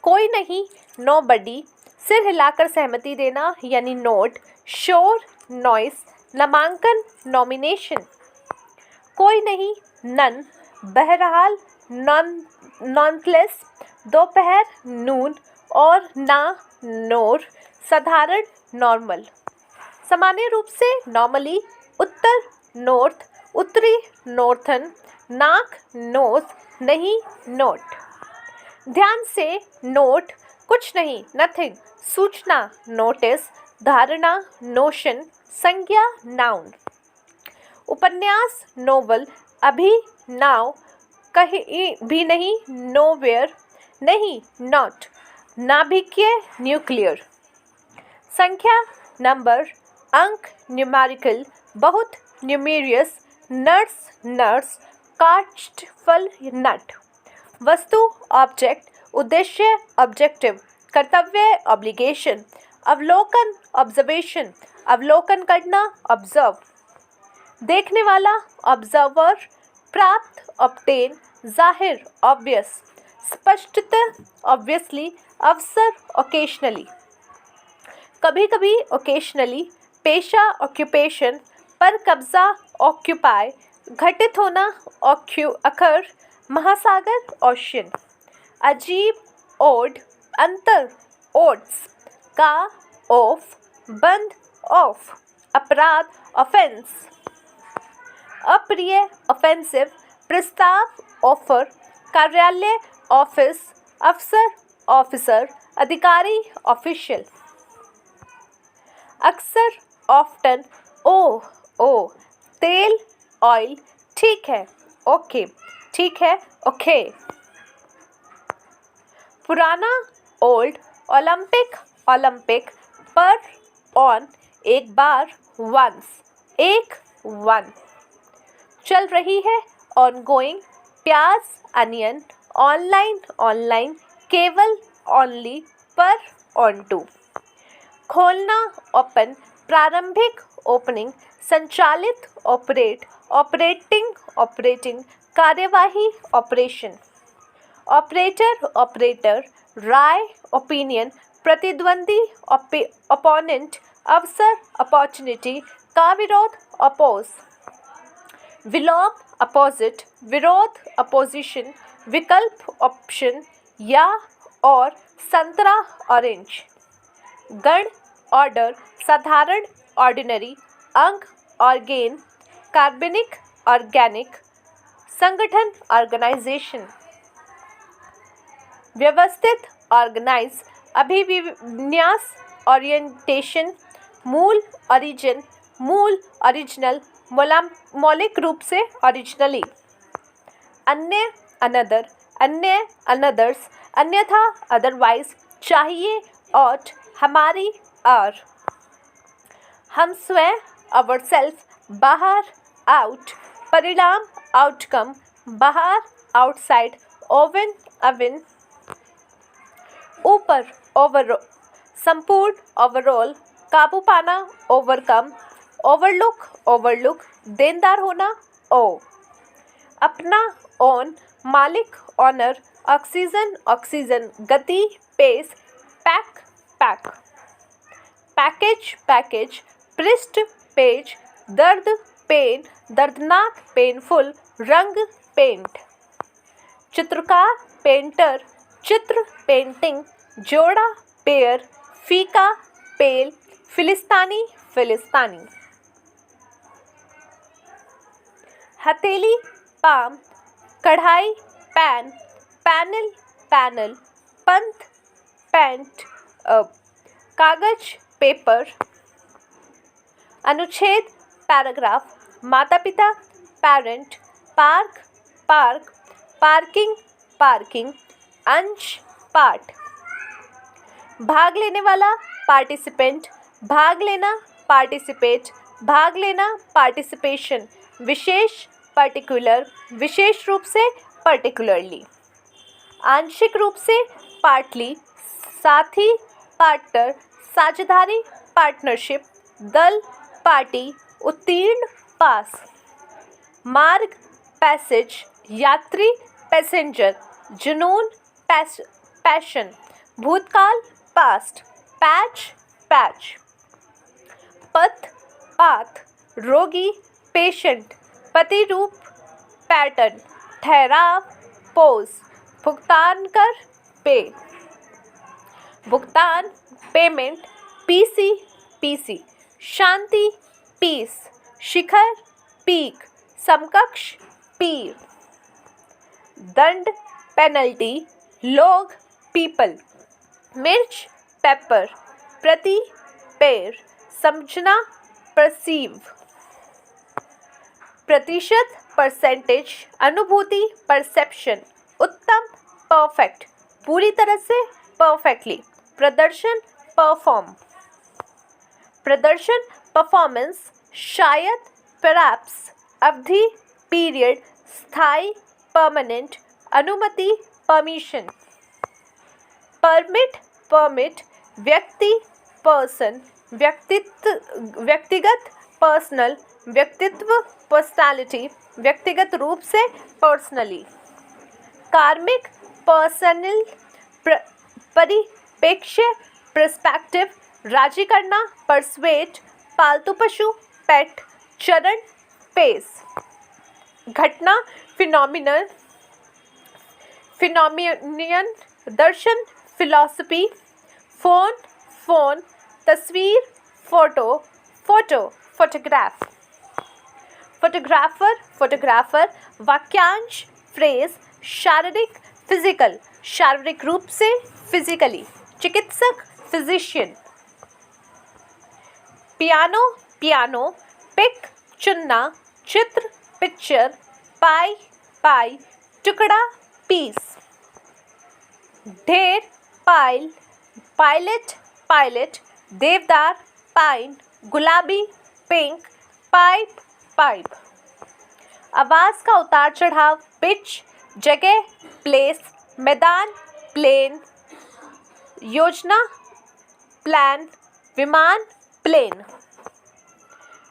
कोई नहीं नोबडी, सिर हिलाकर सहमति देना यानी नोट, शोर नॉइस, नामांकन नॉमिनेशन, कोई नहीं नन, बहरहाल नॉनप्लेस, दोपहर नून, और ना नोर, साधारण नॉर्मल, सामान्य रूप से नॉर्मली, उत्तर नॉर्थ, उत्तरी नॉर्थन, नाक नोज, नहीं नोट, ध्यान से नोट, कुछ नहीं नथिंग, सूचना नोटिस, धारणा नोशन, संज्ञा नाउन, उपन्यास नोवेल, अभी नाउ, कहीं भी नहीं नोवेयर, नहीं नॉट, नाभिकीय न्यूक्लियर, संख्या नंबर, अंक न्यूमेरिकल, बहुत न्यूमेरियस, नर्स, कास्ट फल नट, वस्तु ऑब्जेक्ट, उद्देश्य ऑब्जेक्टिव, कर्तव्य ऑब्लिगेशन, अवलोकन ऑब्जर्वेशन, अवलोकन करना ऑब्जर्व, देखने वाला ऑब्जर्वर, प्राप्त ऑब्टेन, जाहिर ऑब्वियस, स्पष्टतः ऑब्वियसली, अवसर ओकेशनली, कभी कभी ओकेशनली, पेशा ऑक्यूपेशन, पर कब्जा ऑक्यूपाई, घटित होना अकर, महासागर ओशियन, अजीब ओड, अंतर ओड्स, का ऑफ, बंद ऑफ, अपराध ऑफेंस, अप्रिय ऑफेंसिव, प्रस्ताव ऑफर, कार्यालय ऑफिस, अफसर ऑफिसर, अधिकारी ऑफिशियल, अक्सर ऑफ्टन, ओ, तेल ऑयल, ठीक है ओके, ठीक है ओके, पुराना ओल्ड, ओलंपिक ओलंपिक, पर ऑन, एक बार, वंस, एक वन, चल रही है ऑनगोइंग, प्याज अनियन, ऑनलाइन ऑनलाइन, केवल ऑनली, पर ऑन टू, खोलना ओपन, प्रारंभिक ओपनिंग, संचालित ऑपरेट, ऑपरेटिंग ऑपरेटिंग, कार्यवाही ऑपरेशन, ऑपरेटर ऑपरेटर, राय ओपिनियन, प्रतिद्वंदी ओपोनेंट, अवसर अपॉर्चुनिटी, का विरोध अपोज, विलोम अपोजिट, विरोध अपोजिशन, विकल्प ऑप्शन, या और, संतरा ऑरेंज, गण ऑर्डर, साधारण ऑर्डिनरी, अंग ऑर्गेन, कार्बनिक ऑर्गेनिक, संगठन ऑर्गेनाइजेशन, व्यवस्थित ऑर्गेनाइज, अभिविन्यास ओरिएंटेशन, मूल ओरिजिन, मूल ओरिजिनल, मौलिक रूप से ओरिजिनली, अन्य अनदर, अन्य अनदर्स, अन्यथा अदरवाइज, चाहिए ought, हमारी आर, हम स्वयं अवर सेल्फ, बाहर आउट, परिणाम आउटकम, बाहर आउटसाइड, ओवन अवन, ऊपर ओवर, संपूर्ण ओवरऑल, काबू पाना ओवरकम, ओवरलुक ओवरलुक, देनदार होना ओ, अपना ओन, मालिक ऑनर, ऑक्सीजन ऑक्सीजन, गति pace, pack pack, package package, पृष्ठ पेज, दर्द पेन, दर्दनाक पेनफुल, रंग पेंट, चित्रकार पेंटर, चित्र पेंटिंग, जोड़ा पेयर, फीका पेल, फिलिस्तानी फिलिस्तानी, हथेली पाम, कढ़ाई पैन, पैनल पैनल, पंथ पैंट, कागज पेपर, अनुच्छेद पैराग्राफ, माता पिता parent, park park, parking parking, अंश पाठ, भाग लेने वाला पार्टिसिपेंट, भाग लेना पार्टिसिपेट, भाग लेना पार्टिसिपेशन, विशेष पर्टिकुलर, विशेष रूप से पर्टिकुलरली, आंशिक रूप से पार्टली, साथी पार्टनर, साझेदारी पार्टनरशिप, दल पार्टी, उत्तीर्ण पास, मार्ग पैसेज, यात्री पैसेंजर, जुनून पैशन, भूतकाल पास्ट, पैच पैच, पथ पाथ, रोगी पेशेंट, प्रतिरूप पैटर्न, ठहराव पोज, भुगतान कर पे, भुगतान पेमेंट, पीसी पीसी, शांति पीस, शिखर पीक, समकक्ष पीर, दंड पेनल्टी, लोग पीपल, मिर्च पेपर, प्रति पेड़, समझना परसीव, प्रतिशत परसेंटेज, अनुभूति परसेप्शन, उत्तम परफेक्ट, पूरी तरह से परफेक्टली, प्रदर्शन परफॉर्म, प्रदर्शन परफॉर्मेंस, शायद परहैप्स, अवधि पीरियड, स्थायी परमानेंट, अनुमति परमिशन, परमिट परमिट, व्यक्ति पर्सन, व्यक्तिगत पर्सनल, व्यक्तित्व पर्सनालिटी, व्यक्तिगत रूप से पर्सनली। कार्मिक पर्सनल, परिप्रेक्ष्य पर्सपेक्टिव, राजी करना परसुएट, पालतू पशु पेट, चरण पेस। घटना फिनोमिनन, दर्शन फिलॉसफी, फोन, तस्वीर फोटोग्राफ, फोटोग्राफर, वाक्यांश फ्रेज, शारीरिक फिजिकल, शारीरिक रूप से फिजिकली, चिकित्सक फिजिशियन। पियानो, पिक चुनना, चित्र पिक्चर, पाई, टुकड़ा पीस। ढेर पायलट, देवदार पाइन, गुलाबी पिंक, पाइप। आवाज का उतार चढ़ाव पिच, जगह प्लेस, मैदान प्लेन, योजना प्लान, विमान प्लेन।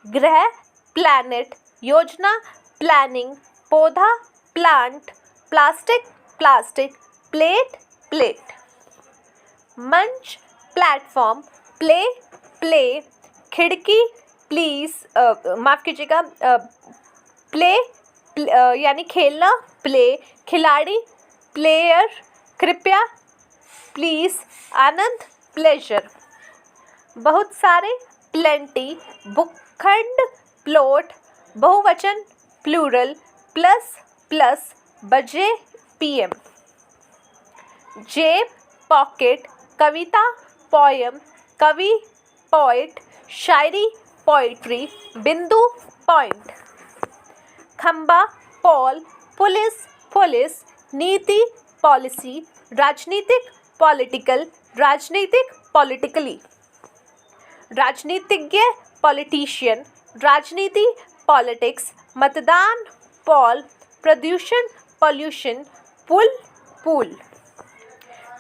ग्रह प्लैनेट, योजना प्लानिंग, पौधा प्लांट, प्लास्टिक, प्लेट। मंच प्लेटफॉर्म, प्ले, खिड़की प्लीज, माफ कीजिएगा, प्ले यानी खेलना प्ले, खिलाड़ी प्लेयर, कृपया प्लीज, आनंद प्लेजर। बहुत सारे प्लेंटी, भूखंड प्लॉट, बहुवचन प्लूरल, प्लस, बजे पीएम। जेब पॉकेट, कविता पोयम, कवि पोएट, शायरी पोइट्री, बिंदु पॉइंट। खंबा पोल, पुलिस, नीति पॉलिसी, राजनीतिक पॉलिटिकल, राजनीतिक पॉलिटिकली। राजनीतिज्ञ पॉलिटिशियन, राजनीति पॉलिटिक्स, मतदान पोल, प्रदूषण पॉल्यूशन, पूल।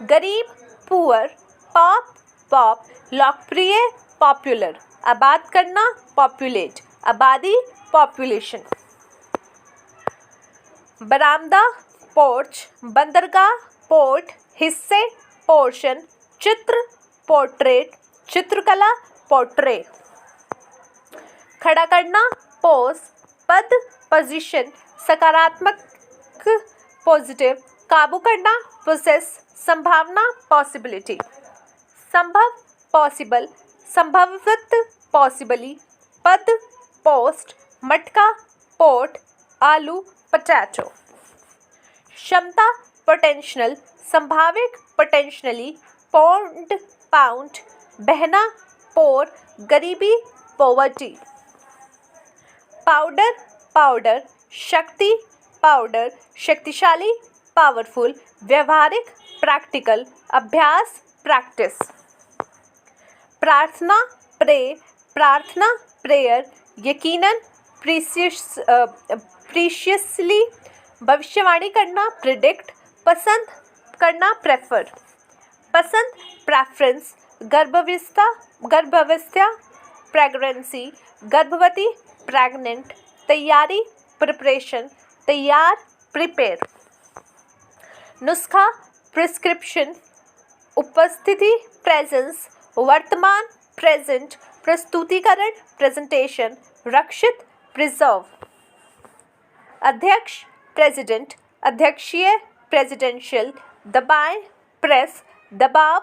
गरीब पुअर, पॉप, लोकप्रिय पॉपुलर, आबाद करना पॉपुलेट, आबादी पॉपुलेशन। बरामदा पोर्च, बंदरगाह पोर्ट, हिस्से पोर्शन, चित्र पोर्ट्रेट, चित्रकला पोर्ट्रे। खड़ा करना पोज, पद पोजीशन, सकारात्मक पॉजिटिव, काबू करना पोसेस, संभावना पॉसिबिलिटी। संभव पॉसिबल, संभवत पॉसिबली, पद पोस्ट, मटका पोट, आलू पोटैटो। क्षमता पोटेंशियल, संभावित पोटेंशियली, पौंड पाउंड, बहना पोर, गरीबी पॉवर्टी। पाउडर, शक्ति पाउडर, शक्तिशाली पावरफुल, व्यवहारिक प्रैक्टिकल, अभ्यास प्रैक्टिस। प्रार्थना प्रेयर, यकीनन प्रीशियसली, भविष्यवाणी करना प्रिडिक्ट, पसंद करना प्रेफर। पसंद प्रेफरेंस, गर्भावस्था प्रेगनेंसी, गर्भवती प्रेग्नेंट, तैयारी प्रिपरेशन, तैयार प्रिपेयर। नुस्खा प्रिस्क्रिप्शन, उपस्थिति प्रेजेंस, वर्तमान प्रेजेंट, प्रस्तुतिकरण प्रेजेंटेशन, रक्षित प्रिजर्व। अध्यक्ष प्रेसिडेंट, अध्यक्षीय प्रेसिडेंशियल, दबाएं प्रेस, दबाव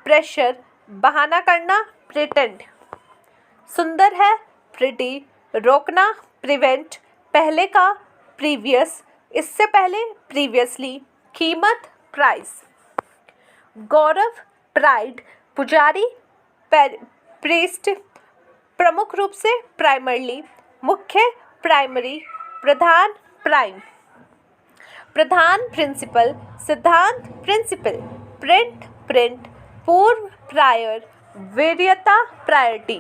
प्रेशर, बहाना करना प्रिटेंड। सुंदर है प्रिटी, रोकना प्रिवेंट, पहले का प्रीवियस, इससे पहले प्रीवियसली, कीमत प्राइस। गौरव प्राइड, पुजारी प्रीस्ट, प्रमुख रूप से प्राइमरली, मुख्य प्राइमरी, प्रधान प्राइम। प्रधान प्रिंसिपल, सिद्धांत प्रिंसिपल, प्रिंट, पूर्व प्रायर, वरीयता प्रायोरिटी।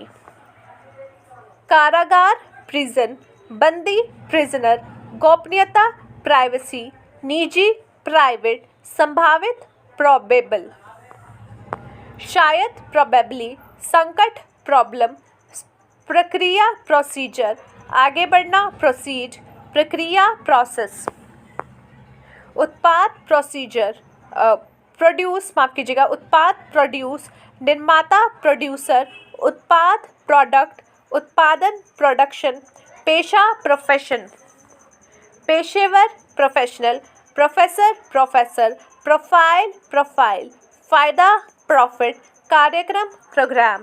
कारागार प्रिजन, बंदी प्रिजनर, गोपनीयता प्राइवेसी, निजी प्राइवेट, संभावित प्रोबेबल। शायद प्रोबेबली, संकट प्रॉब्लम, प्रक्रिया प्रोसीजर, आगे बढ़ना प्रोसीड, प्रक्रिया प्रोसेस, उत्पाद प्रोसीजर, प्रोड्यूस माफ कीजिएगा, उत्पाद प्रोड्यूस, निर्माता प्रोड्यूसर, उत्पाद प्रोडक्ट, उत्पादन प्रोडक्शन, पेशा प्रोफेशन, पेशेवर professional, professor professor, profile profile, फायदा प्रॉफिट, कार्यक्रम प्रोग्राम,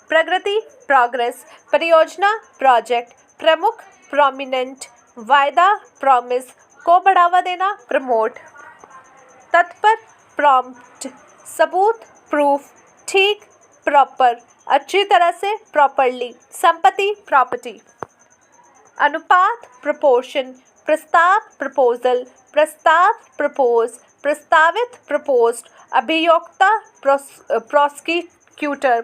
प्रगति प्रोग्रेस, परियोजना प्रोजेक्ट, प्रमुख प्रोमिनेंट, वायदा प्रॉमिस, को बढ़ावा देना प्रमोट, तत्पर प्रॉम्प्ट, सबूत प्रूफ, ठीक प्रॉपर, अच्छी तरह से प्रॉपरली, संपत्ति प्रॉपर्टी, अनुपात प्रोपोर्शन, प्रस्ताव प्रपोजल, प्रस्ताव प्रपोज, प्रस्तावित प्रपोज्ड, अभियोक्ता प्रोसिक्यूटर,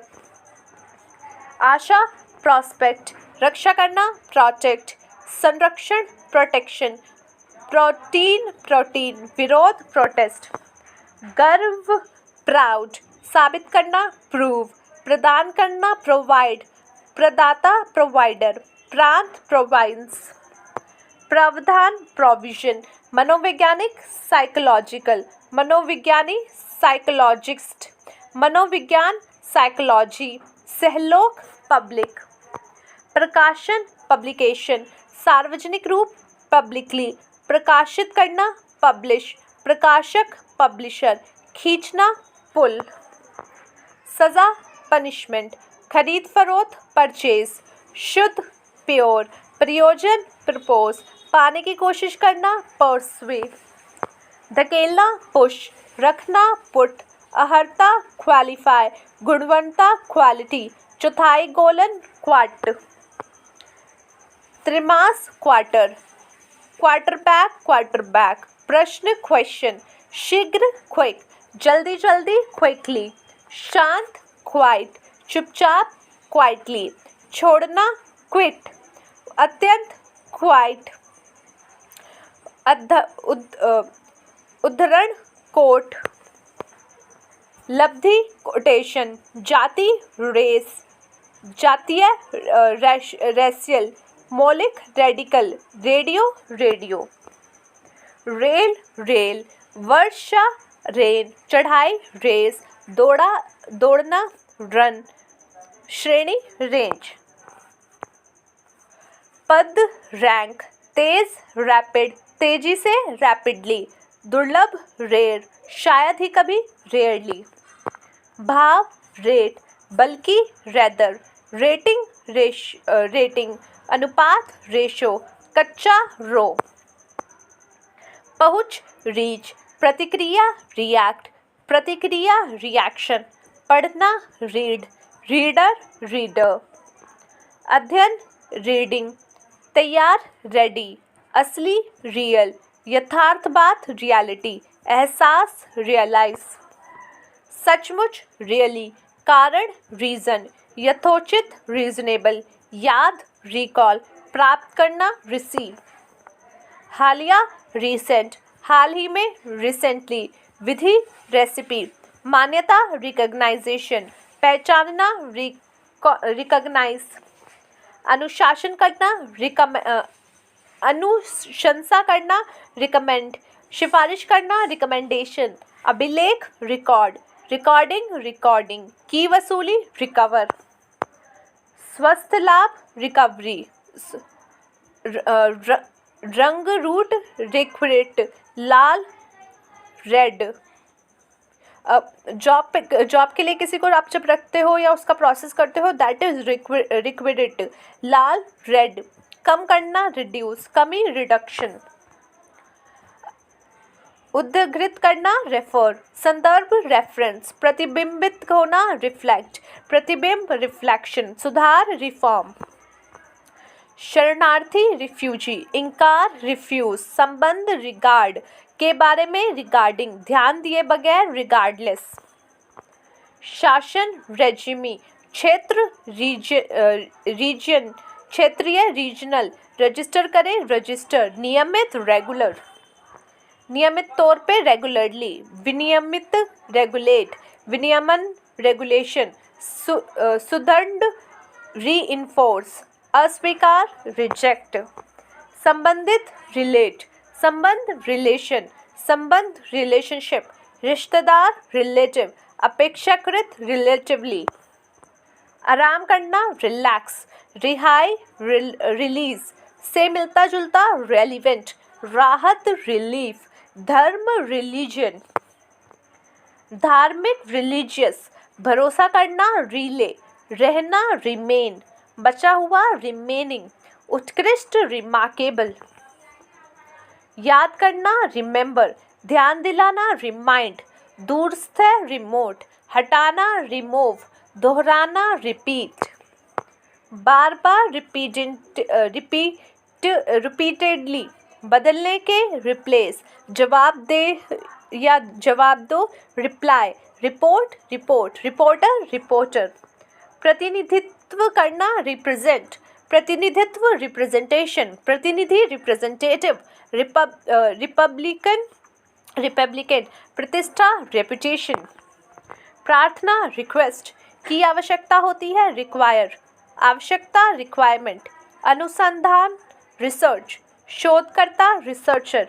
आशा प्रॉस्पेक्ट, रक्षा करना प्रोटेक्ट, संरक्षण प्रोटेक्शन, प्रोटीन विरोध प्रोटेस्ट, गर्व प्राउड, साबित करना प्रूव, प्रदान करना प्रोवाइड, प्रदाता प्रोवाइडर, प्रांत प्रोवाइंस, प्रावधान प्रोविजन, मनोवैज्ञानिक साइकोलॉजिकल, मनोविज्ञानी साइकोलॉजिस्ट, मनोविज्ञान साइकोलॉजी, सहलोक पब्लिक, प्रकाशन पब्लिकेशन, सार्वजनिक रूप पब्लिकली, प्रकाशित करना पब्लिश, प्रकाशक पब्लिशर, खींचना पुल, सज़ा पनिशमेंट, खरीद फरोख्त परचेज, शुद्ध प्योर, प्रयोजन प्रपोज, पाने की कोशिश करना परस्वे, धकेलना पुश, रखना पुट, अहर्ता क्वालिफाई, गुणवत्ता क्वालिटी, चौथाई गोलन क्वाट, त्रिमास क्वार्टर, क्वार्टर बैक, प्रश्न क्वेश्चन, शीघ्र क्विक, जल्दी जल्दी क्विकली, शांत क्वाइट, चुपचाप क्वाइटली, छोड़ना क्विट, अत्यंत क्वाइट, उद्धरण कोट, लब्धि कोटेशन, जाति रेस, जातीय रेशियल, मौलिक रेडिकल, रेडियो, रेल, वर्षा रेन, चढ़ाई रेस, दौड़ना रन, श्रेणी रेंज, पद रैंक, तेज रैपिड, तेजी से रैपिडली, दुर्लभ रेयर, शायद ही कभी रेयरली, भाव रेट, बल्कि रेदर, रेटिंग, अनुपात रेशो, कच्चा रो, पहुँच रीच, प्रतिक्रिया रिएक्ट, प्रतिक्रिया रिएक्शन, पढ़ना रीड, रीडर, अध्ययन रीडिंग, तैयार रेडी, असली रियल, यथार्थवाद रियलिटी, एहसास रियलाइज, सचमुच रियली, कारण रीजन, यथोचित रीजनेबल, याद रिकॉल, प्राप्त करना रिसीव, हालिया रिसेंट, हाल ही में रिसेंटली, विधि रेसिपी, मान्यता रिकॉग्नाइजेशन, पहचानना रिकॉग्नाइज, अनुशासन करना अनुशंसा करना रिकमेंड, सिफारिश करना रिकमेंडेशन, अभिलेख रिकॉर्ड, रिकॉर्डिंग, की वसूली रिकवर, स्वस्थ लाभ रिकवरी, रंग रूट रिक्विट, लाल रेड, जॉब के लिए किसी को आप जब रखते हो या उसका प्रोसेस करते हो दैट इज रिक्विडिट, लाल रेड, कम करना रिड्यूस, कमी रिडक्शन, उद्धृत करना रेफर, संदर्भ रेफरेंस, प्रतिबिंबित होना रिफ्लेक्ट, प्रतिबिंब रिफ्लेक्शन, सुधार रिफॉर्म, शरणार्थी रिफ्यूजी, इंकार रिफ्यूज, संबंध रिगार्ड, के बारे में रिगार्डिंग, ध्यान दिए बगैर रिगार्डलेस, शासन रेजिमी, क्षेत्र रीजन, क्षेत्रीय रीजनल, रजिस्टर करें रजिस्टर, नियमित रेगुलर, नियमित तौर पे रेगुलरली, विनियमित रेगुलेट, विनियमन रेगुलेशन, सुदंड रीइंफोर्स, अस्वीकार रिजेक्ट, संबंधित रिलेट, संबंध रिलेशन, संबंध रिलेशनशिप, रिश्तेदार रिलेटिव, अपेक्षाकृत रिलेटिवली, आराम करना रिलैक्स, रिहाई रिलीज से मिलता जुलता रेलिवेंट, राहत रिलीफ, धर्म रिलीजन, धार्मिक रिलीजियस, भरोसा करना रिले, रहना रिमेन, बचा हुआ रिमेनिंग, उत्कृष्ट रिमार्केबल, याद करना रिमेंबर, ध्यान दिलाना रिमाइंड, दूरस्थ रिमोट, हटाना रिमूव, दोहराना रिपीट, बार बार रिपीटेडली, बदलने के रिप्लेस, जवाब दे या जवाब दो reply, report report, reporter reporter, प्रतिनिधित्व करना रिप्रेजेंट, प्रतिनिधित्व रिप्रेजेंटेशन, प्रतिनिधि रिप्रेजेंटेटिव, रिपब्लिकन रिपब्लिकन, प्रतिष्ठा रेपुटेशन, प्रार्थना रिक्वेस्ट, की आवश्यकता होती है रिक्वायर, आवश्यकता रिक्वायरमेंट, अनुसंधान रिसर्च, शोधकर्ता रिसर्चर,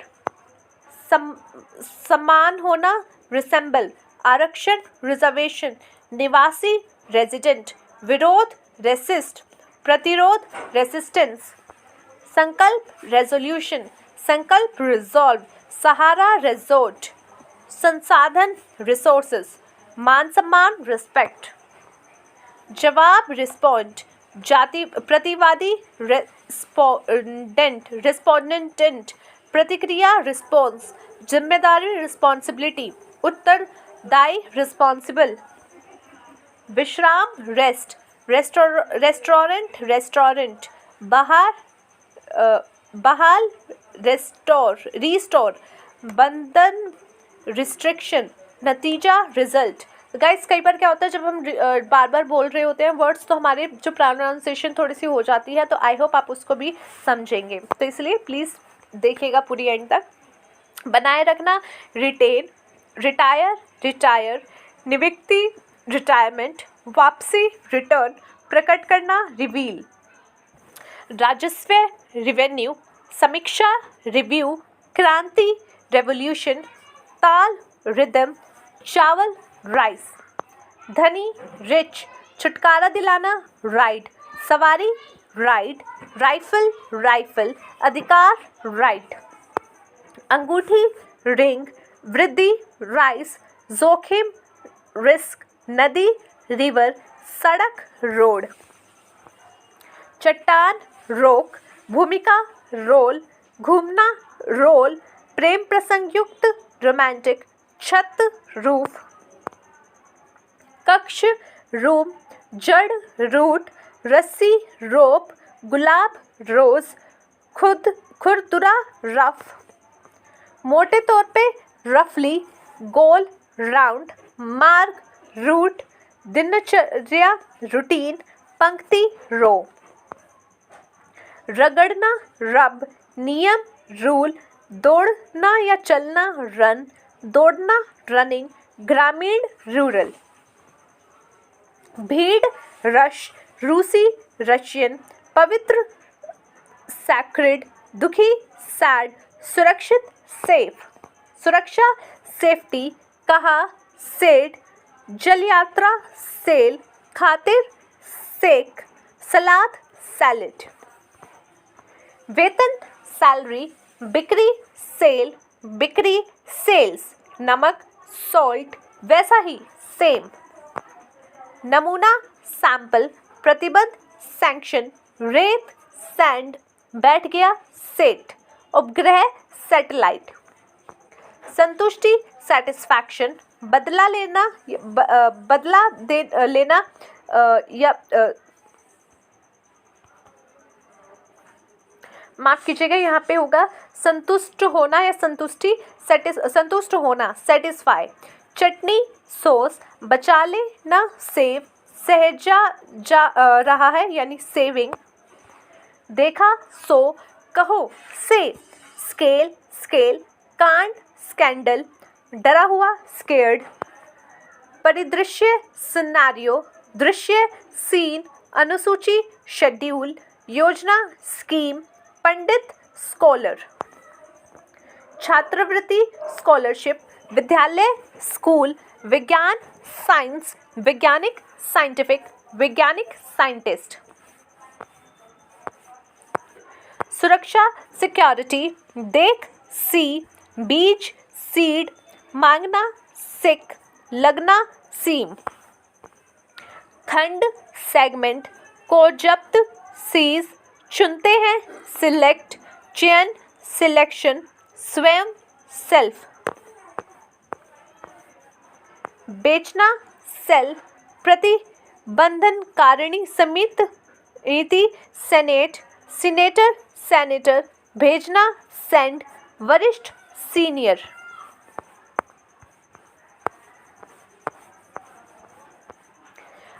समान होना रिसेंबल, आरक्षण रिजर्वेशन, निवासी रेजिडेंट, विरोध रेसिस्ट, प्रतिरोध रेसिस्टेंस, संकल्प रेजोल्यूशन, संकल्प रिजॉल्व, सहारा रिजोर्ट, संसाधन रिसोर्सेस, मान सम्मान रिस्पेक्ट, जवाब रिस्पॉन्ड, जाति प्रतिवादी रिस्पोंडेंट, प्रतिक्रिया रिस्पॉन्स, जिम्मेदारी रिस्पॉन्सिबिलिटी, उत्तरदायी रिस्पॉन्सिबल, विश्राम रेस्ट, रेस्टोरेंट रेस्टोरेंट, बहाल रिस्टोर, बंधन रिस्ट्रिक्शन, नतीजा रिजल्ट। गाइस कई बार क्या होता है जब हम बार बार बोल रहे होते हैं वर्ड्स तो हमारे जो प्रोनाउंसिएशन थोड़ी सी हो जाती है, तो आई होप आप उसको भी समझेंगे, तो इसलिए प्लीज़ देखिएगा पूरी एंड तक। बनाए रखना रिटेन, रिटायर रिटायर, नियुक्ति रिटायरमेंट, वापसी रिटर्न, प्रकट करना रिवील, राजस्व रिवेन्यू, समीक्षा रिव्यू, क्रांति रेवोल्यूशन, ताल रिदम, चावल राइस, धनी रिच, छुटकारा दिलाना राइड, सवारी राइड, राइफल राइफल, अधिकार राइट, अंगूठी रिंग, वृद्धि राइस, जोखिम रिस्क, नदी रिवर, सड़क रोड, चट्टान रोक, भूमिका रोल, घूमना रोल, प्रेम प्रसंग युक्त रोमांटिक, छत रूफ, कक्ष रूम, जड़ रूट, रस्सी रोप, गुलाब रोज, खुरदुरा रफ, मोटे तौर पे रफली, गोल राउंड, मार्ग रूट, दिनचर्या रूटीन, पंक्ति रो, रगड़ना रब, नियम रूल, दौड़ना या चलना रन, दौड़ना रनिंग, ग्रामीण रूरल, भीड़ रश, रूसी रशियन, पवित्र सैक्रेड, दुखी सैड, सुरक्षित सेफ, सुरक्षा सेफ्टी, कहा सेड, जल यात्रा सेल, खातिर सेक, सलाद सैलेड, वेतन सैलरी, बिक्री सेल, बिक्री सेल्स, नमक सॉल्ट, वैसा ही सेम, नमूना सैंपल, प्रतिबंध सैंक्शन, रेत सैंड, बैठ गया सेट, उपग्रह सैटेलाइट, संतुष्टि सेटिस्फैक्शन, बदला लेना बदला दे लेना या माफ कीजिएगा, यहाँ पे होगा संतुष्ट होना या संतुष्टि, संतुष्ट होना सेटिस्फाई, चटनी सॉस, बचा लेना सेव, सहजा जा रहा है यानी सेविंग, देखा सो, कहो से, स्केल स्केल, कांड स्कैंडल, डरा हुआ स्केर्ड, परिदृश्य सिनेरियो, दृश्य सीन, अनुसूची शेड्यूल, योजना स्कीम, पंडित स्कॉलर। छात्रवृत्ति स्कॉलरशिप, विद्यालय स्कूल, विज्ञान साइंस, वैज्ञानिक साइंटिफिक, वैज्ञानिक साइंटिस्ट। सुरक्षा सिक्योरिटी, देख सी, बीज सीड, मांगना सिक, लगना सीम। खंड सेगमेंट, को जब्त सीज, चुनते हैं सिलेक्ट, चयन सिलेक्शन, स्वयं सेल्फ। बेचना सेल, प्रतिबंधन कारिणी समिति सेनेट, सीनेटर सेनेटर, भेजना सेंड, वरिष्ठ सीनियर।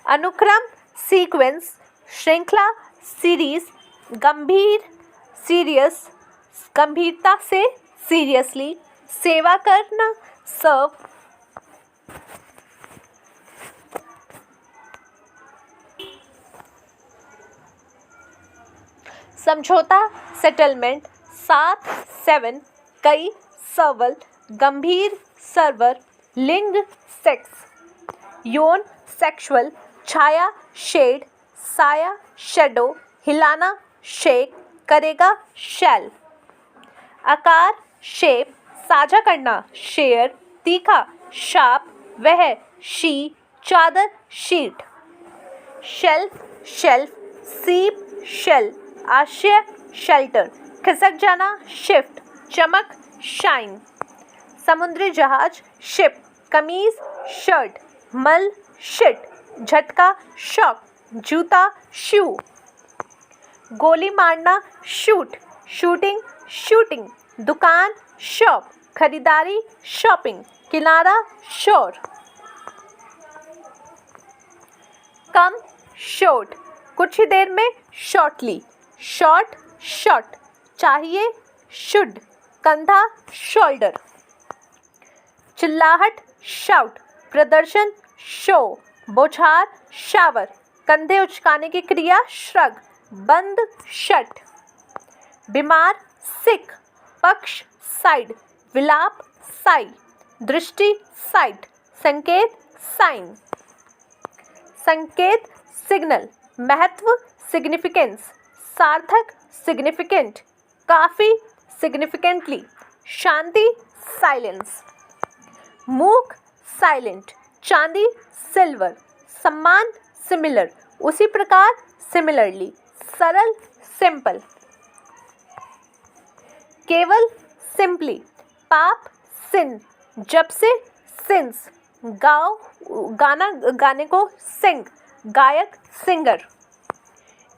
अनुक्रम सीक्वेंस, श्रृंखला सीरीज, गंभीर सीरियस, गंभीरता से सीरियसली, सेवा करना सर्व। समझौता सेटलमेंट, साथ सेवन, कई सर्वल, गंभीर सर्वर, लिंग सेक्स, यौन सेक्सुअल, छाया शेड, साया शेडो, हिलाना शेक, करेगा शैल। आकार शेप, साझा करना शेयर, तीखा शार्प, वह शी, चादर शीट। शेल्फ शेल्फ, सीप शेल, आश्रय शेल्टर, खिसक जाना शिफ्ट, चमक शाइन। समुद्री जहाज शिप, कमीज शर्ट, मल शिट, झटका शॉक, जूता शू। गोली मारना शूट, शूटिंग शूटिंग, दुकान शॉप, खरीदारी शॉपिंग, किनारा शोर। कम शॉर्ट, कुछ ही देर में शॉर्टली, शॉर्ट शॉट, चाहिए शुड, कंधा शोल्डर। चिल्लाहट शाउट, प्रदर्शन शो, बौछार शावर, कंधे उचकाने की क्रिया श्रग, बंद शट। बीमार सिक, पक्ष साइड, विलाप साई, दृष्टि साइट, संकेत साइन। संकेत सिग्नल, महत्व सिग्निफिकेंस, सार्थक सिग्निफिकेंट, काफी सिग्निफिकेंटली, शांति साइलेंस। मूक साइलेंट, चांदी सिल्वर, सम्मान सिमिलर, उसी प्रकार सिमिलरली, सरल सिंपल। केवल सिंपली, पाप सिन, जब से सिंस, गाओ गाना गाने को सिंग, गायक सिंगर।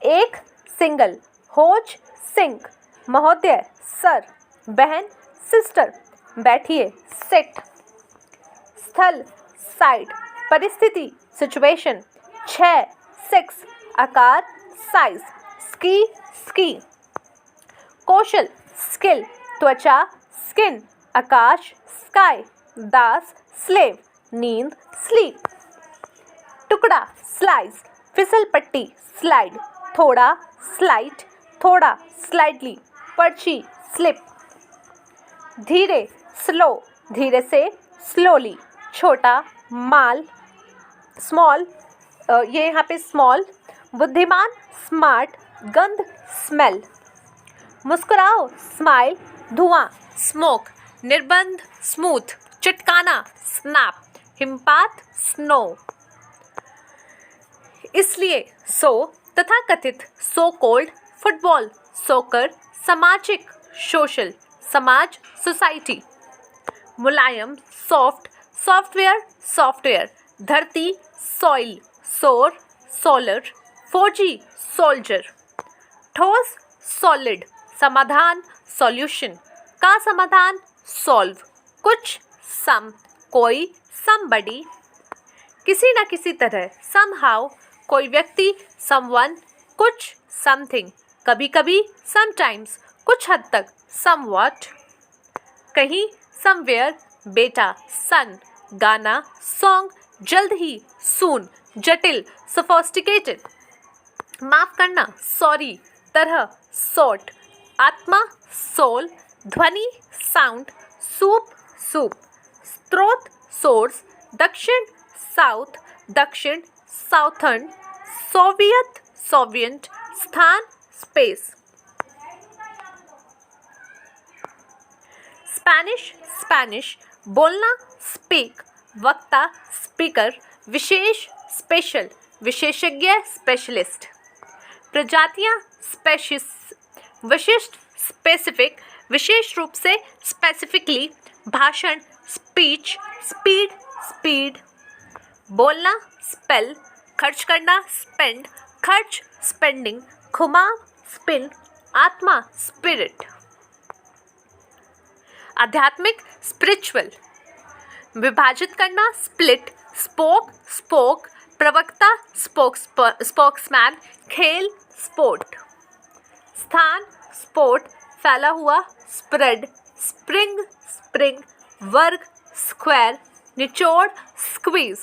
एक सिंगल, होज सिंक, महोदय सर, बहन सिस्टर, बैठिए सिट। स्थल साइड, परिस्थिति सिचुएशन, 6 6, आकार साइज, स्की स्की। कौशल स्किल, त्वचा स्किन, आकाश स्काई, दास स्लेव, नींद स्लीप। टुकड़ा स्लाइस, फिसल पट्टी स्लाइड, थोड़ा स्लाइट, थोड़ा स्लाइडली, पर्ची स्लिप। धीरे स्लो, धीरे से स्लोली, छोटा माल स्मॉल, ये यहाँ पे स्मॉल। बुद्धिमान स्मार्ट, गंध स्मेल। मुस्कुराओ स्माइल, धुआं स्मोक, निर्बंध स्मूथ, चटकाना स्नैप, हिमपात स्नो। इसलिए सो, तथा कथित सो कोल्ड, फुटबॉल सोकर, सामाजिक सोशल, समाज सोसाइटी। मुलायम सॉफ्ट, सॉफ्टवेयर सॉफ्टवेयर, धरती सॉइल, सोर सोलर, फौजी सोल्जर। ठोस सॉलिड, समाधान सॉल्यूशन, का समाधान सॉल्व, कुछ सम, कोई समबडी, किसी न किसी तरह समहाउ, कोई व्यक्ति समवन, कुछ समथिंग, कभी कभी समटाइम्स, कुछ हद तक समवॉट, कहीं समवेयर, बेटा सन, गाना सॉन्ग, जल्द ही सून, जटिल, सोफिस्टिकेटेड, माफ करना, सॉरी, तरह, सॉर्ट, आत्मा, सोल, ध्वनि, साउंड, सूप, सूप, स्रोत, सोर्स, दक्षिण, साउथ, दक्षिण, साउथर्न, सोवियत, सोवियंट, स्थान, स्पेस, स्पैनिश, स्पैनिश, बोलना, स्पीक, वक्ता, स्पीकर, विशेष, स्पेशल, विशेषज्ञ, स्पेशलिस्ट, प्रजातियां, स्पेशीज, विशिष्ट, स्पेसिफिक, विशेष रूप से, स्पेसिफिकली, भाषण, स्पीच, स्पीड, स्पीड, बोलना, स्पेल, खर्च करना, स्पेंड, खर्च, स्पेंडिंग, घुमाव, स्पिन, आत्मा, स्पिरिट, आध्यात्मिक, स्पिरिचुअल, विभाजित करना, स्प्लिट, स्पोक, स्पोक, प्रवक्ता, स्पोक्समैन, खेल, स्पोर्ट, स्थान, स्पोर्ट, फैला हुआ, स्प्रेड, स्प्रिंग, स्प्रिंग, वर्ग, स्क्वायर, निचोड़, स्क्वीज,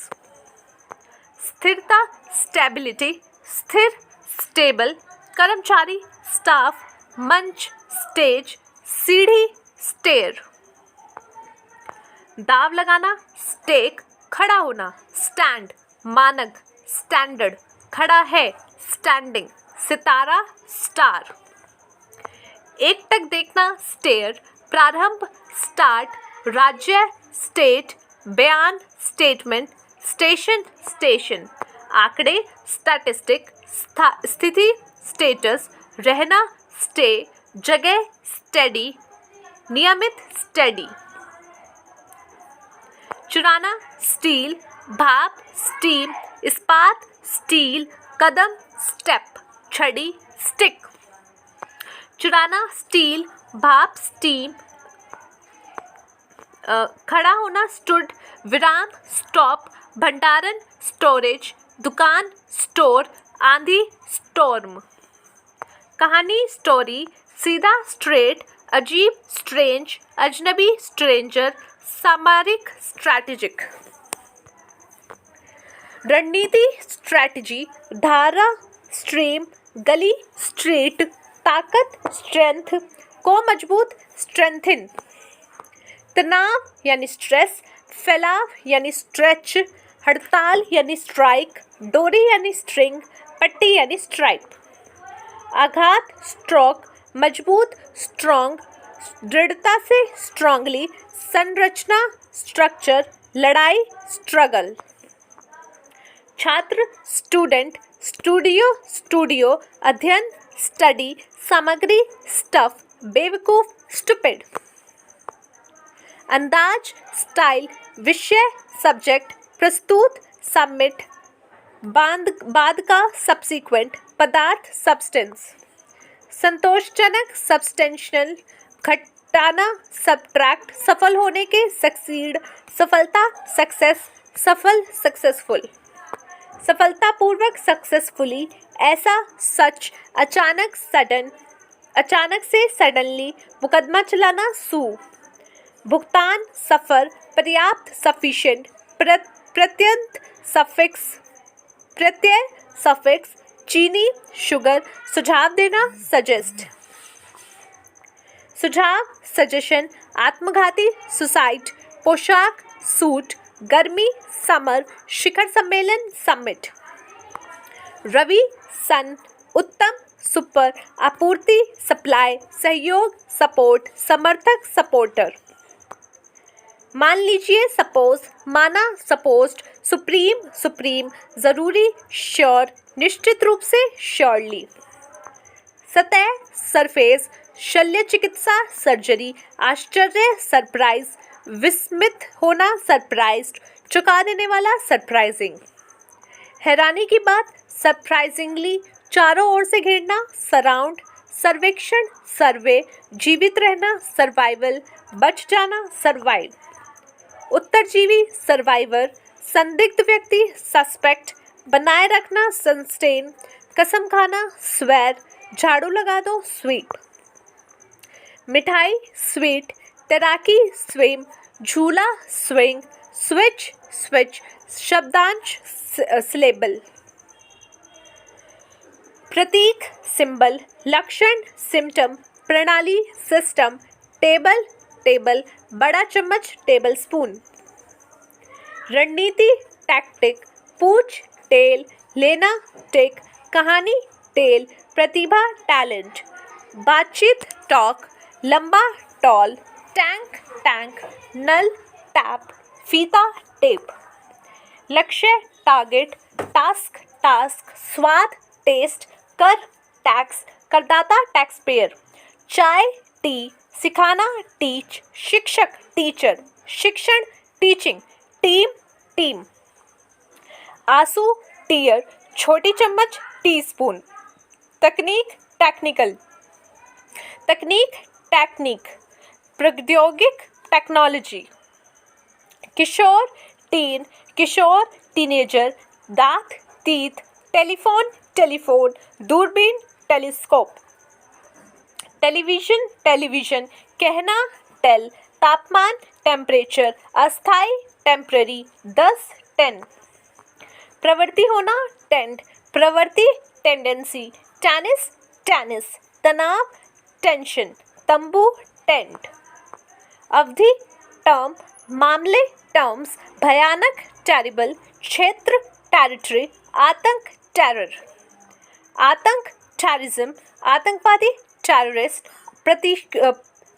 स्थिरता, स्टेबिलिटी, स्थिर, स्टेबल, कर्मचारी, स्टाफ, मंच, स्टेज, सीढ़ी, स्टेयर, दाव लगाना, स्टेक, खड़ा होना, स्टैंड, मानक, स्टैंडर्ड, खड़ा है, स्टैंडिंग, सितारा, स्टार, एकटक देखना, स्टेयर, प्रारंभ, स्टार्ट, राज्य, स्टेट, बयान, स्टेटमेंट, स्टेशन, स्टेशन, आंकड़े, स्टैटिस्टिक, स्थिति, स्टेटस, रहना, स्टे, जगह, स्टेडी, नियमित, स्टेडी, चुराना, स्टील, भाप, स्टीम, इस्पात, स्टील, कदम, स्टेप, छड़ी, स्टिक, चुराना, स्टील, भाप, स्टीम, खड़ा होना, स्टूड, विराम, स्टॉप, भंडारण, स्टोरेज, दुकान, स्टोर, आंधी, स्टॉर्म, कहानी, स्टोरी, सीधा, स्ट्रेट, अजीब, स्ट्रेंज, अजनबी, स्ट्रेंजर, सामरिक, स्ट्रैटेजिक, रणनीति, स्ट्रैटेजी, धारा, स्ट्रीम, गली, स्ट्रीट, ताकत, स्ट्रेंथ, को मजबूत, स्ट्रेंथिन, तनाव यानी स्ट्रेस, फैलाव यानी स्ट्रेच, हड़ताल यानी स्ट्राइक, डोरी यानी स्ट्रिंग, पट्टी यानी स्ट्राइप, आघात, स्ट्रोक, मजबूत, स्ट्रॉन्ग, दृढ़ता से, स्ट्रांगली, संरचना, स्ट्रक्चर, लड़ाई, स्ट्रगल, छात्र, स्टूडेंट, स्टूडियो, स्टूडियो, अध्ययन, स्टडी, सामग्री, स्टफ, बेवकूफ, स्टूपिड, अंदाज, स्टाइल, विषय, सब्जेक्ट, प्रस्तुत, सबमिट, बाद का, सब्सीक्वेंट, पदार्थ, सब्सटेंस, संतोषजनक, सब्सटेंशियल, घटाना, सब्ट्रैक्ट, सफल होने के, सक्सीड, सफलता, सक्सेस, सफल, सक्सेसफुल, सफलतापूर्वक, सक्सेसफुली, ऐसा, सच, अचानक, सडन, अचानक से, सडनली, मुकदमा चलाना, सू, भुगतान, सफर, पर्याप्त, सफिशिएंट, प्रत्यंत, सफिक्स, प्रत्यय, सफिक्स, चीनी, शुगर, सुझाव देना, सजेस्ट, सुझाव, सजेशन, आत्मघाती, सुसाइड, पोशाक, सूट, गर्मी, समर, शिखर सम्मेलन, समिट, रवि, सन, उत्तम, सुपर, आपूर्ति, सप्लाई, सहयोग, सपोर्ट, समर्थक, सपोर्टर, मान लीजिए, सपोज, माना, सपोज्ड, सुप्रीम, सुप्रीम, जरूरी, श्योर, निश्चित रूप से, श्योरली, सतह, सरफेस, शल्य चिकित्सा, सर्जरी, आश्चर्य, सरप्राइज, विस्मित होना, सरप्राइज्ड, चुका देने वाला, सरप्राइजिंग, हैरानी की बात, सरप्राइजिंगली, चारों ओर से घेरना, सराउंड, सर्वेक्षण, सर्वे, जीवित रहना, सर्वाइवल, बच जाना, सर्वाइव, उत्तरजीवी, सर्वाइवर, संदिग्ध व्यक्ति, सस्पेक्ट, बनाए रखना, सस्टेन, कसम खाना, स्वेर, झाड़ू लगा दो, स्वीप, मिठाई, स्वीट, तैराकी, स्विम, झूला, स्विंग, स्विच, स्विच, शब्दांश, सिलेबल। प्रतीक सिंबल, लक्षण सिम्टम, प्रणाली सिस्टम, टेबल टेबल, बड़ा चम्मच टेबल स्पून। रणनीति टैक्टिक, पूछ टेल, लेना टिक, कहानी टेल, प्रतिभा टैलेंट, बातचीत टॉक, लंबा टॉल, टैंक टैंक, नल टैप, फीता टेप। लक्ष्य टारगेट, टास्क टास्क, स्वाद टेस्ट, कर टैक्स, करदाता टैक्स पेयर। चाय टी, सिखाना टीच, शिक्षक टीचर, शिक्षण टीचिंग, टीम टीम। आंसू टीयर, छोटी चम्मच टी स्पून। तकनीक टेक्निकल, तकनीक टेक्निक, प्रौद्योगिक टेक्नोलॉजी। किशोर टीन, किशोर टीनेजर, दांत टीथ, टेलीफोन टेलीफोन, दूरबीन टेलीस्कोप। टेलीविजन टेलीविजन, कहना टेल, तापमान टेम्परेचर, अस्थाई टेम्पररी, 10 10। प्रवृत्ति होना टेंड, प्रवृत्ति टेंडेंसी, टेनिस टेनिस, तनाव टेंशन, तंबू टेंट। अवधि टर्म, मामले टर्म्स, भयानक टेरिबल, क्षेत्र टेरिटरी, आतंक टेरर। आतंक टेररिज्म, आतंकवादी टेररिस्ट,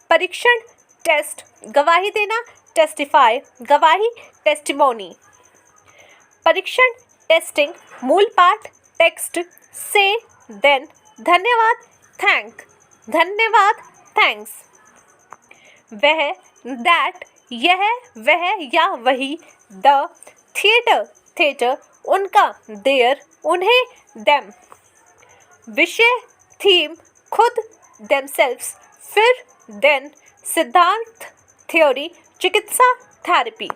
परीक्षण टेस्ट, गवाही देना टेस्टिफाई, गवाही टेस्टिमोनी। परीक्षण टेस्टिंग, मूल पाठ टेक्स्ट, से देन, धन्यवाद थैंक, धन्यवाद थैंक्स। वह दैट, यह वह या वही, द थिएटर थिएटर, उनका देयर, उन्हें देम। विषय थीम, खुद देमसेल्व्स, फिर देन, सिद्धांत थ्योरी, चिकित्सा थेरेपी।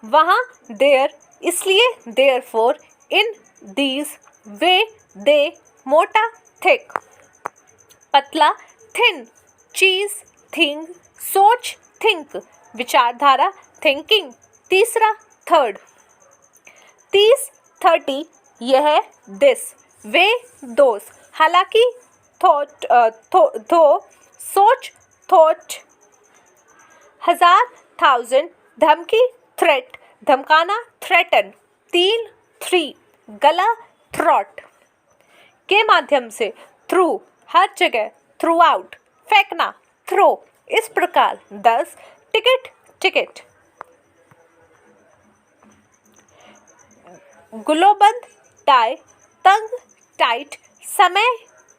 वहाँ देयर, इसलिए देयरफॉर, इन दीज, वे दे, मोटा थिक। पतला थिन, चीज थिंग, सोच थिंक, विचारधारा थिंकिंग, तीसरा थर्ड। 30 30, यह दिस, वे दोस, हालांकि थॉट थो, सोच थॉट। 1000 1000, धमकी थ्रेट, धमकाना थ्रेटन, 3 3, गला थ्रॉट। के माध्यम से थ्रू, हर जगह थ्रू आउट, फेंकना थ्रो, इस प्रकार 10। टिकट टिकट, गुलोबंद टाई, तंग टाइट, समय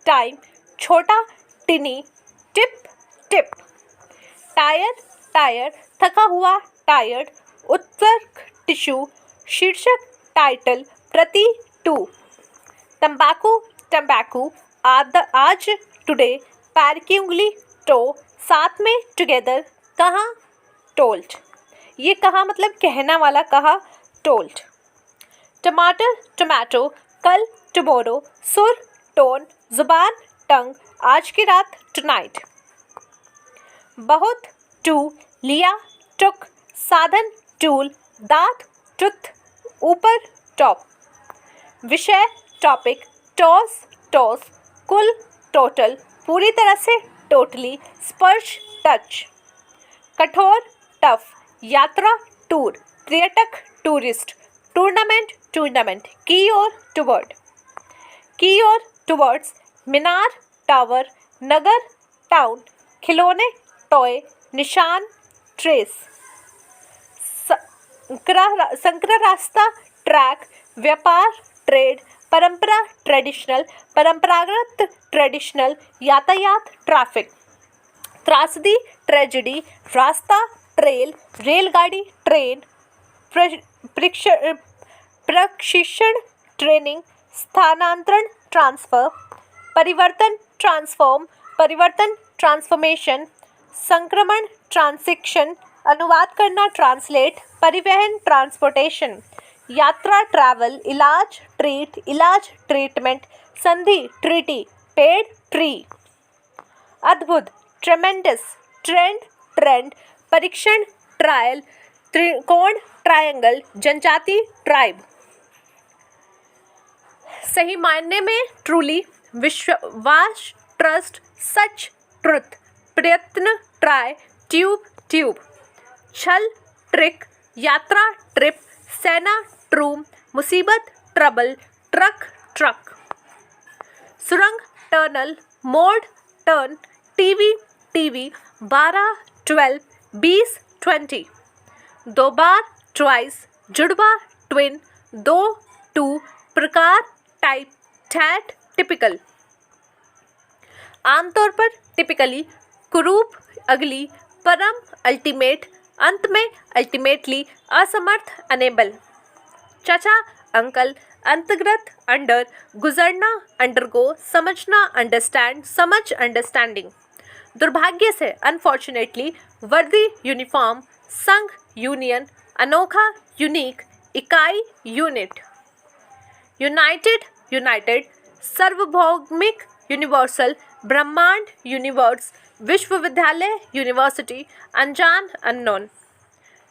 टाइम, छोटा टिनी, टिप टिप। टायर टायर, थका हुआ टायर्ड, उत्तर्क टिश्यू, शीर्षक टाइटल, प्रति टू। तंबाकू टम्बैकू, आज टुडे, पैर की उंगली टो, साथ में टुगेदर, कहाँ टोल्ड। ये कहाँ मतलब कहना वाला कहा, टोल्ड। टमाटर टोमेटो, कल टुमारो, सुर टोन, जुबान टंग, आज की रात टुनाइट। बहुत टू, लिया टुक, साधन टूल, दांत टूथ, ऊपर टॉप। विषय टॉपिक, टॉस टॉस, कुल टोटल, पूरी तरह से टोटली, स्पर्श टच। कठोर टफ, यात्रा टूर, पर्यटक टूरिस्ट, टूर्नामेंट टूर्नामेंट, की ओर टुवर्ड, की ओर टुवर्ड्स, मीनार टावर, नगर टाउन, खिलौने टॉय, निशान ट्रेस। संकरा रास्ता ट्रैक, व्यापार ट्रेड, परंपरा ट्रेडिशनल, परंपरागत ट्रेडिशनल, यातायात ट्रैफिक। त्रासदी ट्रेजेडी, रास्ता ट्रेल, रेलगाड़ी ट्रेन, प्रशिक्षण ट्रेनिंग, स्थानांतरण ट्रांसफर, परिवर्तन ट्रांसफॉर्म, परिवर्तन ट्रांसफॉर्मेशन, संक्रमण ट्रांसिक्शन, अनुवाद करना ट्रांसलेट, परिवहन ट्रांसपोर्टेशन, यात्रा ट्रैवल, इलाज ट्रीट, इलाज ट्रीटमेंट, संधि ट्रीटी, पेड़ ट्री। अद्भुत ट्रेमेंडस, ट्रेंड ट्रेंड, परीक्षण ट्रायल, त्रिकोण ट्रायंगल, जनजाति ट्राइब। सही मायने में ट्रूली, विश्वास ट्रस्ट, सच ट्रुथ, प्रयत्न ट्राई, ट्यूब ट्यूब, छल ट्रिक, यात्रा ट्रिप, सेना ट्रूम, मुसीबत ट्रबल, ट्रक ट्रक, सुरंग टर्नल, मोड़ टर्न, टीवी टीवी, 12 12, 20 20, दो बार ट्वाइस, जुड़वा ट्विन, दो टू, प्रकार टाइप, ठैठ टिपिकल, आमतौर पर टिपिकली, कुरूप अगली, परम अल्टीमेट, अंत में अल्टीमेटली, असमर्थ अनेबल, चाचा अंकल, अंतर्गत अंडर, गुजरना अंडरगो, समझना अंडरस्टैंड, समझ अंडरस्टैंडिंग, दुर्भाग्य से अनफॉर्चुनेटली, वर्दी यूनिफॉर्म, संघ यूनियन, अनोखा यूनिक, इकाई यूनिट, यूनाइटेड यूनाइटेड, सार्वभौमिक यूनिवर्सल, ब्रह्मांड यूनिवर्स, विश्वविद्यालय यूनिवर्सिटी, अनजान अननोन,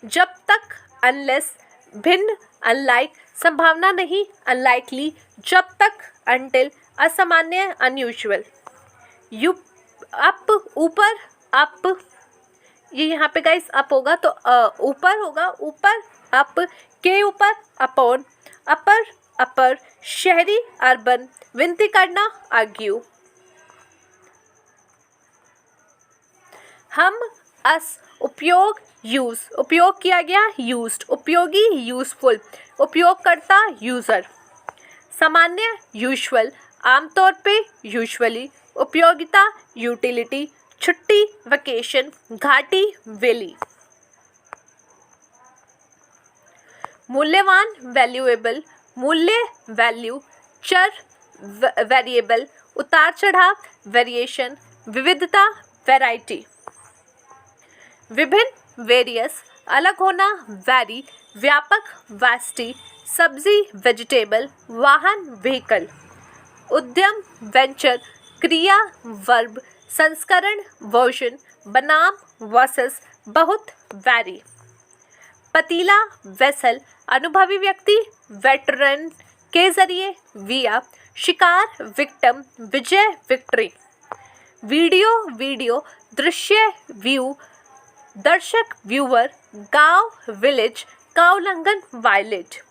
जब तक अनलेस, भिन्न अनलाइक, संभावना नहीं अनलाइकली, जब तक अनटिल, असामान्य अनयूजुअल, यू अप ऊपर अप, ये यहाँ पे गाइस अप होगा तो ऊपर होगा, ऊपर अप, के ऊपर अपॉन, अपर अपर, शहरी अर्बन, विनती करना आर्ग्यू, हम अस, उपयोग यूज, उपयोग किया गया यूज्ड, उपयोगी यूजफुल, उपयोगकर्ता यूजर, सामान्य यूजुअल, आमतौर पे यूजुअली, उपयोगिता यूटिलिटी, छुट्टी वेकेशन, घाटी वैली, मूल्यवान वैल्यूएबल, मूल्य वैल्यू, चर वेरिएबल, उतार चढ़ाव वेरिएशन, विविधता वैरायटी, विभिन्न वेरियस, अलग होना वैरी, व्यापक वास्टी, सब्जी वेजिटेबल, वाहन व्हीकल, उद्यम वेंचर, क्रिया वर्ब, संस्करण वर्जन, बनाम वर्सेस, बहुत वैरी, पतीला वेसल, अनुभवी व्यक्ति वेटरन, के जरिए विया, शिकार विक्टिम, विजय विक्ट्री, वीडियो वीडियो, दृश्य व्यू, दर्शक व्यूअर, गांव विलेज, का उल्लंघन वायलेट,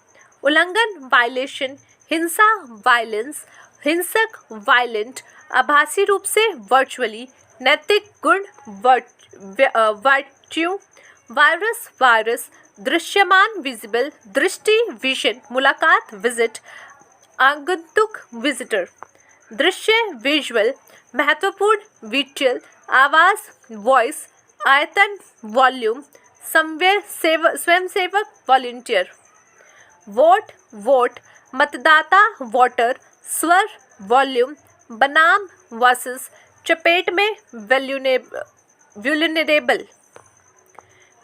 उल्लंघन वायलेशन, हिंसा वायलेंस, हिंसक वायलेंट, आभासी रूप से वर्चुअली, नैतिक गुण वर्च्यू, वायरस वायरस, दृश्यमान विजिबल, दृष्टि विजन, मुलाकात विजिट, आगंतुक विजिटर, दृश्य विजुअल, महत्वपूर्ण विजुअल, आवाज वॉइस, आयतन वॉल्यूम, स्वयंसेवक वॉलंटियर, वोट वोट, मतदाता वोटर, स्वर वॉल्यूम, बनाम वर्सेस, चपेट में वुल्नरेबल,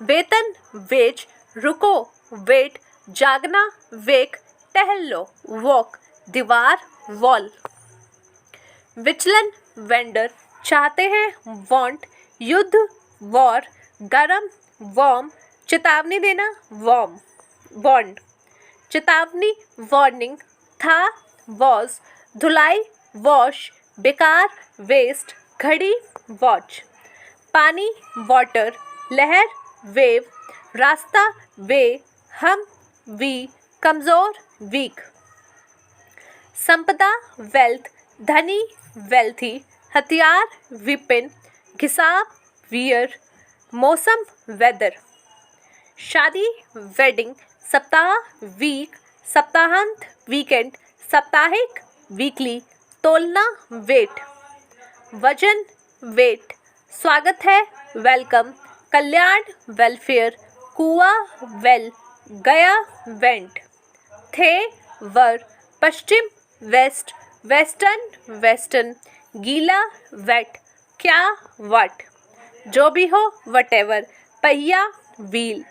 वेतन वेज, रुको वेट, जागना वेक, टहल लो वॉक, दीवार वॉल, विचलन वेंडर, चाहते हैं वांट, युद्ध वॉर, गरम वार्म, चेतावनी देना वार्म बॉन्ड, चेतावनी वार्निंग, था वॉज, धुलाई वॉश, बेकार वेस्ट, घड़ी वॉच, पानी वाटर, लहर वेव, रास्ता वे, हम वी, कमज़ोर वीक, संपदा वेल्थ, धनी वेल्थी, हथियार विपिन, घिसाव वियर, मौसम वेदर, शादी वेडिंग, सप्ताह वीक, सप्ताहांत वीकेंड, साप्ताहिक वीकली, तोलना वेट, वजन वेट, स्वागत है वेलकम, कल्याण वेलफेयर, कुआ वेल, गया वेंट, थे वर, पश्चिम वेस्ट, वेस्टर्न वेस्टर्न, गीला वेट, क्या वट, जो भी हो वटेवर, पहिया व्हील,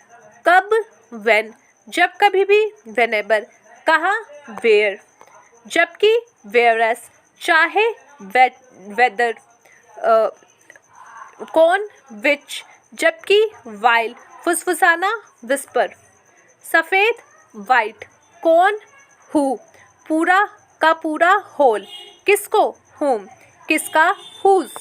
कब व्हेन, जब कभी भी व्हेनेवर, कहाँ वेयर, जबकि वेयरएस, चाहे वेदर, कौन विच, जबकि वाइल, फुसफुसाना विस्पर, सफ़ेद वाइट, कौन हु, पूरा का पूरा होल, किसको whom, किसका whose।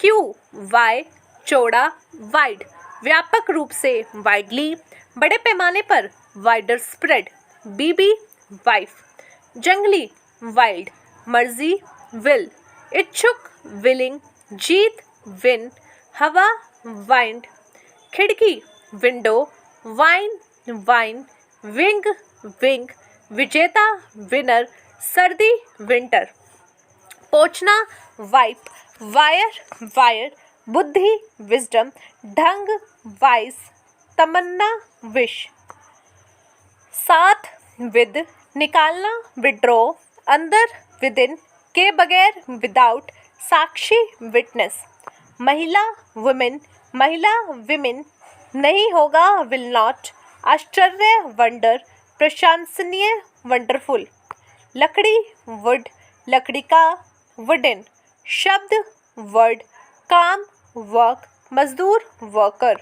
क्यू वाई चौड़ा वाइड, व्यापक रूप से वाइडली, बड़े पैमाने पर वाइडर स्प्रेड। बीबी वाइफ, जंगली वाइल्ड, मर्जी विल, इच्छुक विलिंग, जीत विन, हवा वाइंड, खिड़की window, wine wine, wing wing, विजेता विनर, सर्दी विंटर, पोंछना वाइप, वायर वायर, बुद्धि विजडम, ढंग वाइस, तमन्ना विश, साथ विद, निकालना विड्रॉ, अंदर विदिन, के बगैर विदाउट, साक्षी विटनेस, महिला वुमेन, महिला विमेन, नहीं होगा विल नॉट, आश्चर्य वंडर, प्रशंसनीय वंडरफुल, लकड़ी वुड, लकड़ी का वुडन, शब्द वर्ड, काम वर्क, मजदूर वर्कर,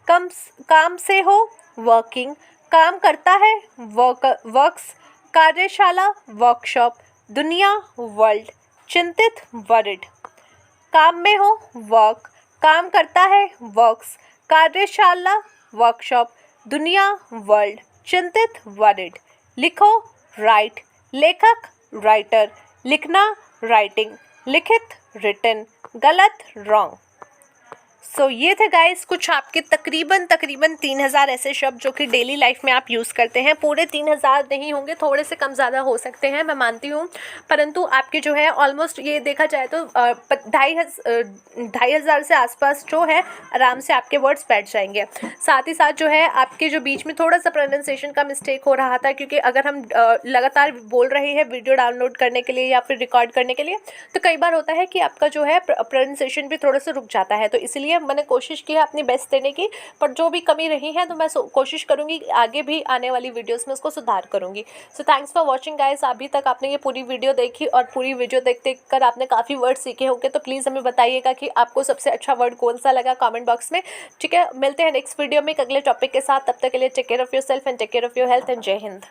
काम से हो वर्किंग, काम करता है वर्क्स, कार्यशाला वर्कशॉप, दुनिया वर्ल्ड, चिंतित वरिड, काम में हो वर्क, काम करता है वर्क्स, कार्यशाला वर्कशॉप, दुनिया वर्ल्ड, चिंतित वरिड, लिखो राइट, लेखक राइटर, लिखना राइटिंग, लिखित रिटन, गलत रॉन्ग। सो ये थे गाइस कुछ आपके तकरीबन 3000 ऐसे शब्द जो कि डेली लाइफ में आप यूज़ करते हैं। पूरे 3000 नहीं होंगे, थोड़े से कम ज़्यादा हो सकते हैं, मैं मानती हूँ, परंतु आपके जो है ऑलमोस्ट ये देखा जाए तो 2500 से आसपास जो है आराम से आपके वर्ड्स बैठ जाएंगे। साथ ही साथ जो है आपके जो बीच में थोड़ा सा प्रोनाउंसिएशन का मिस्टेक हो रहा था, क्योंकि अगर हम लगातार बोल रहे हैं वीडियो डाउनलोड करने के लिए या फिर रिकॉर्ड करने के लिए, तो कई बार होता है कि आपका जो है प्रोनाउंसिएशन भी थोड़ा सा रुक जाता है। तो इसलिए मैंने कोशिश की है अपनी बेस्ट देने की, पर जो भी कमी रही है तो मैं कोशिश करूंगी आगे भी आने वाली वीडियोस में उसको सुधार करूंगी। So thanks for watching guys. अभी तक आपने ये पूरी वीडियो देखी और पूरी वीडियो देखते कर आपने काफ़ी वर्ड सीखे होंगे, तो प्लीज़ हमें बताइएगा कि आपको सबसे अच्छा वर्ड कौन सा लगा कमेंट बॉक्स में। ठीक है, मिलते हैं नेक्स्ट वीडियो में एक अगले टॉपिक के साथ। तब तक के लिए take care of yourself and take care of your health and जय हिंद।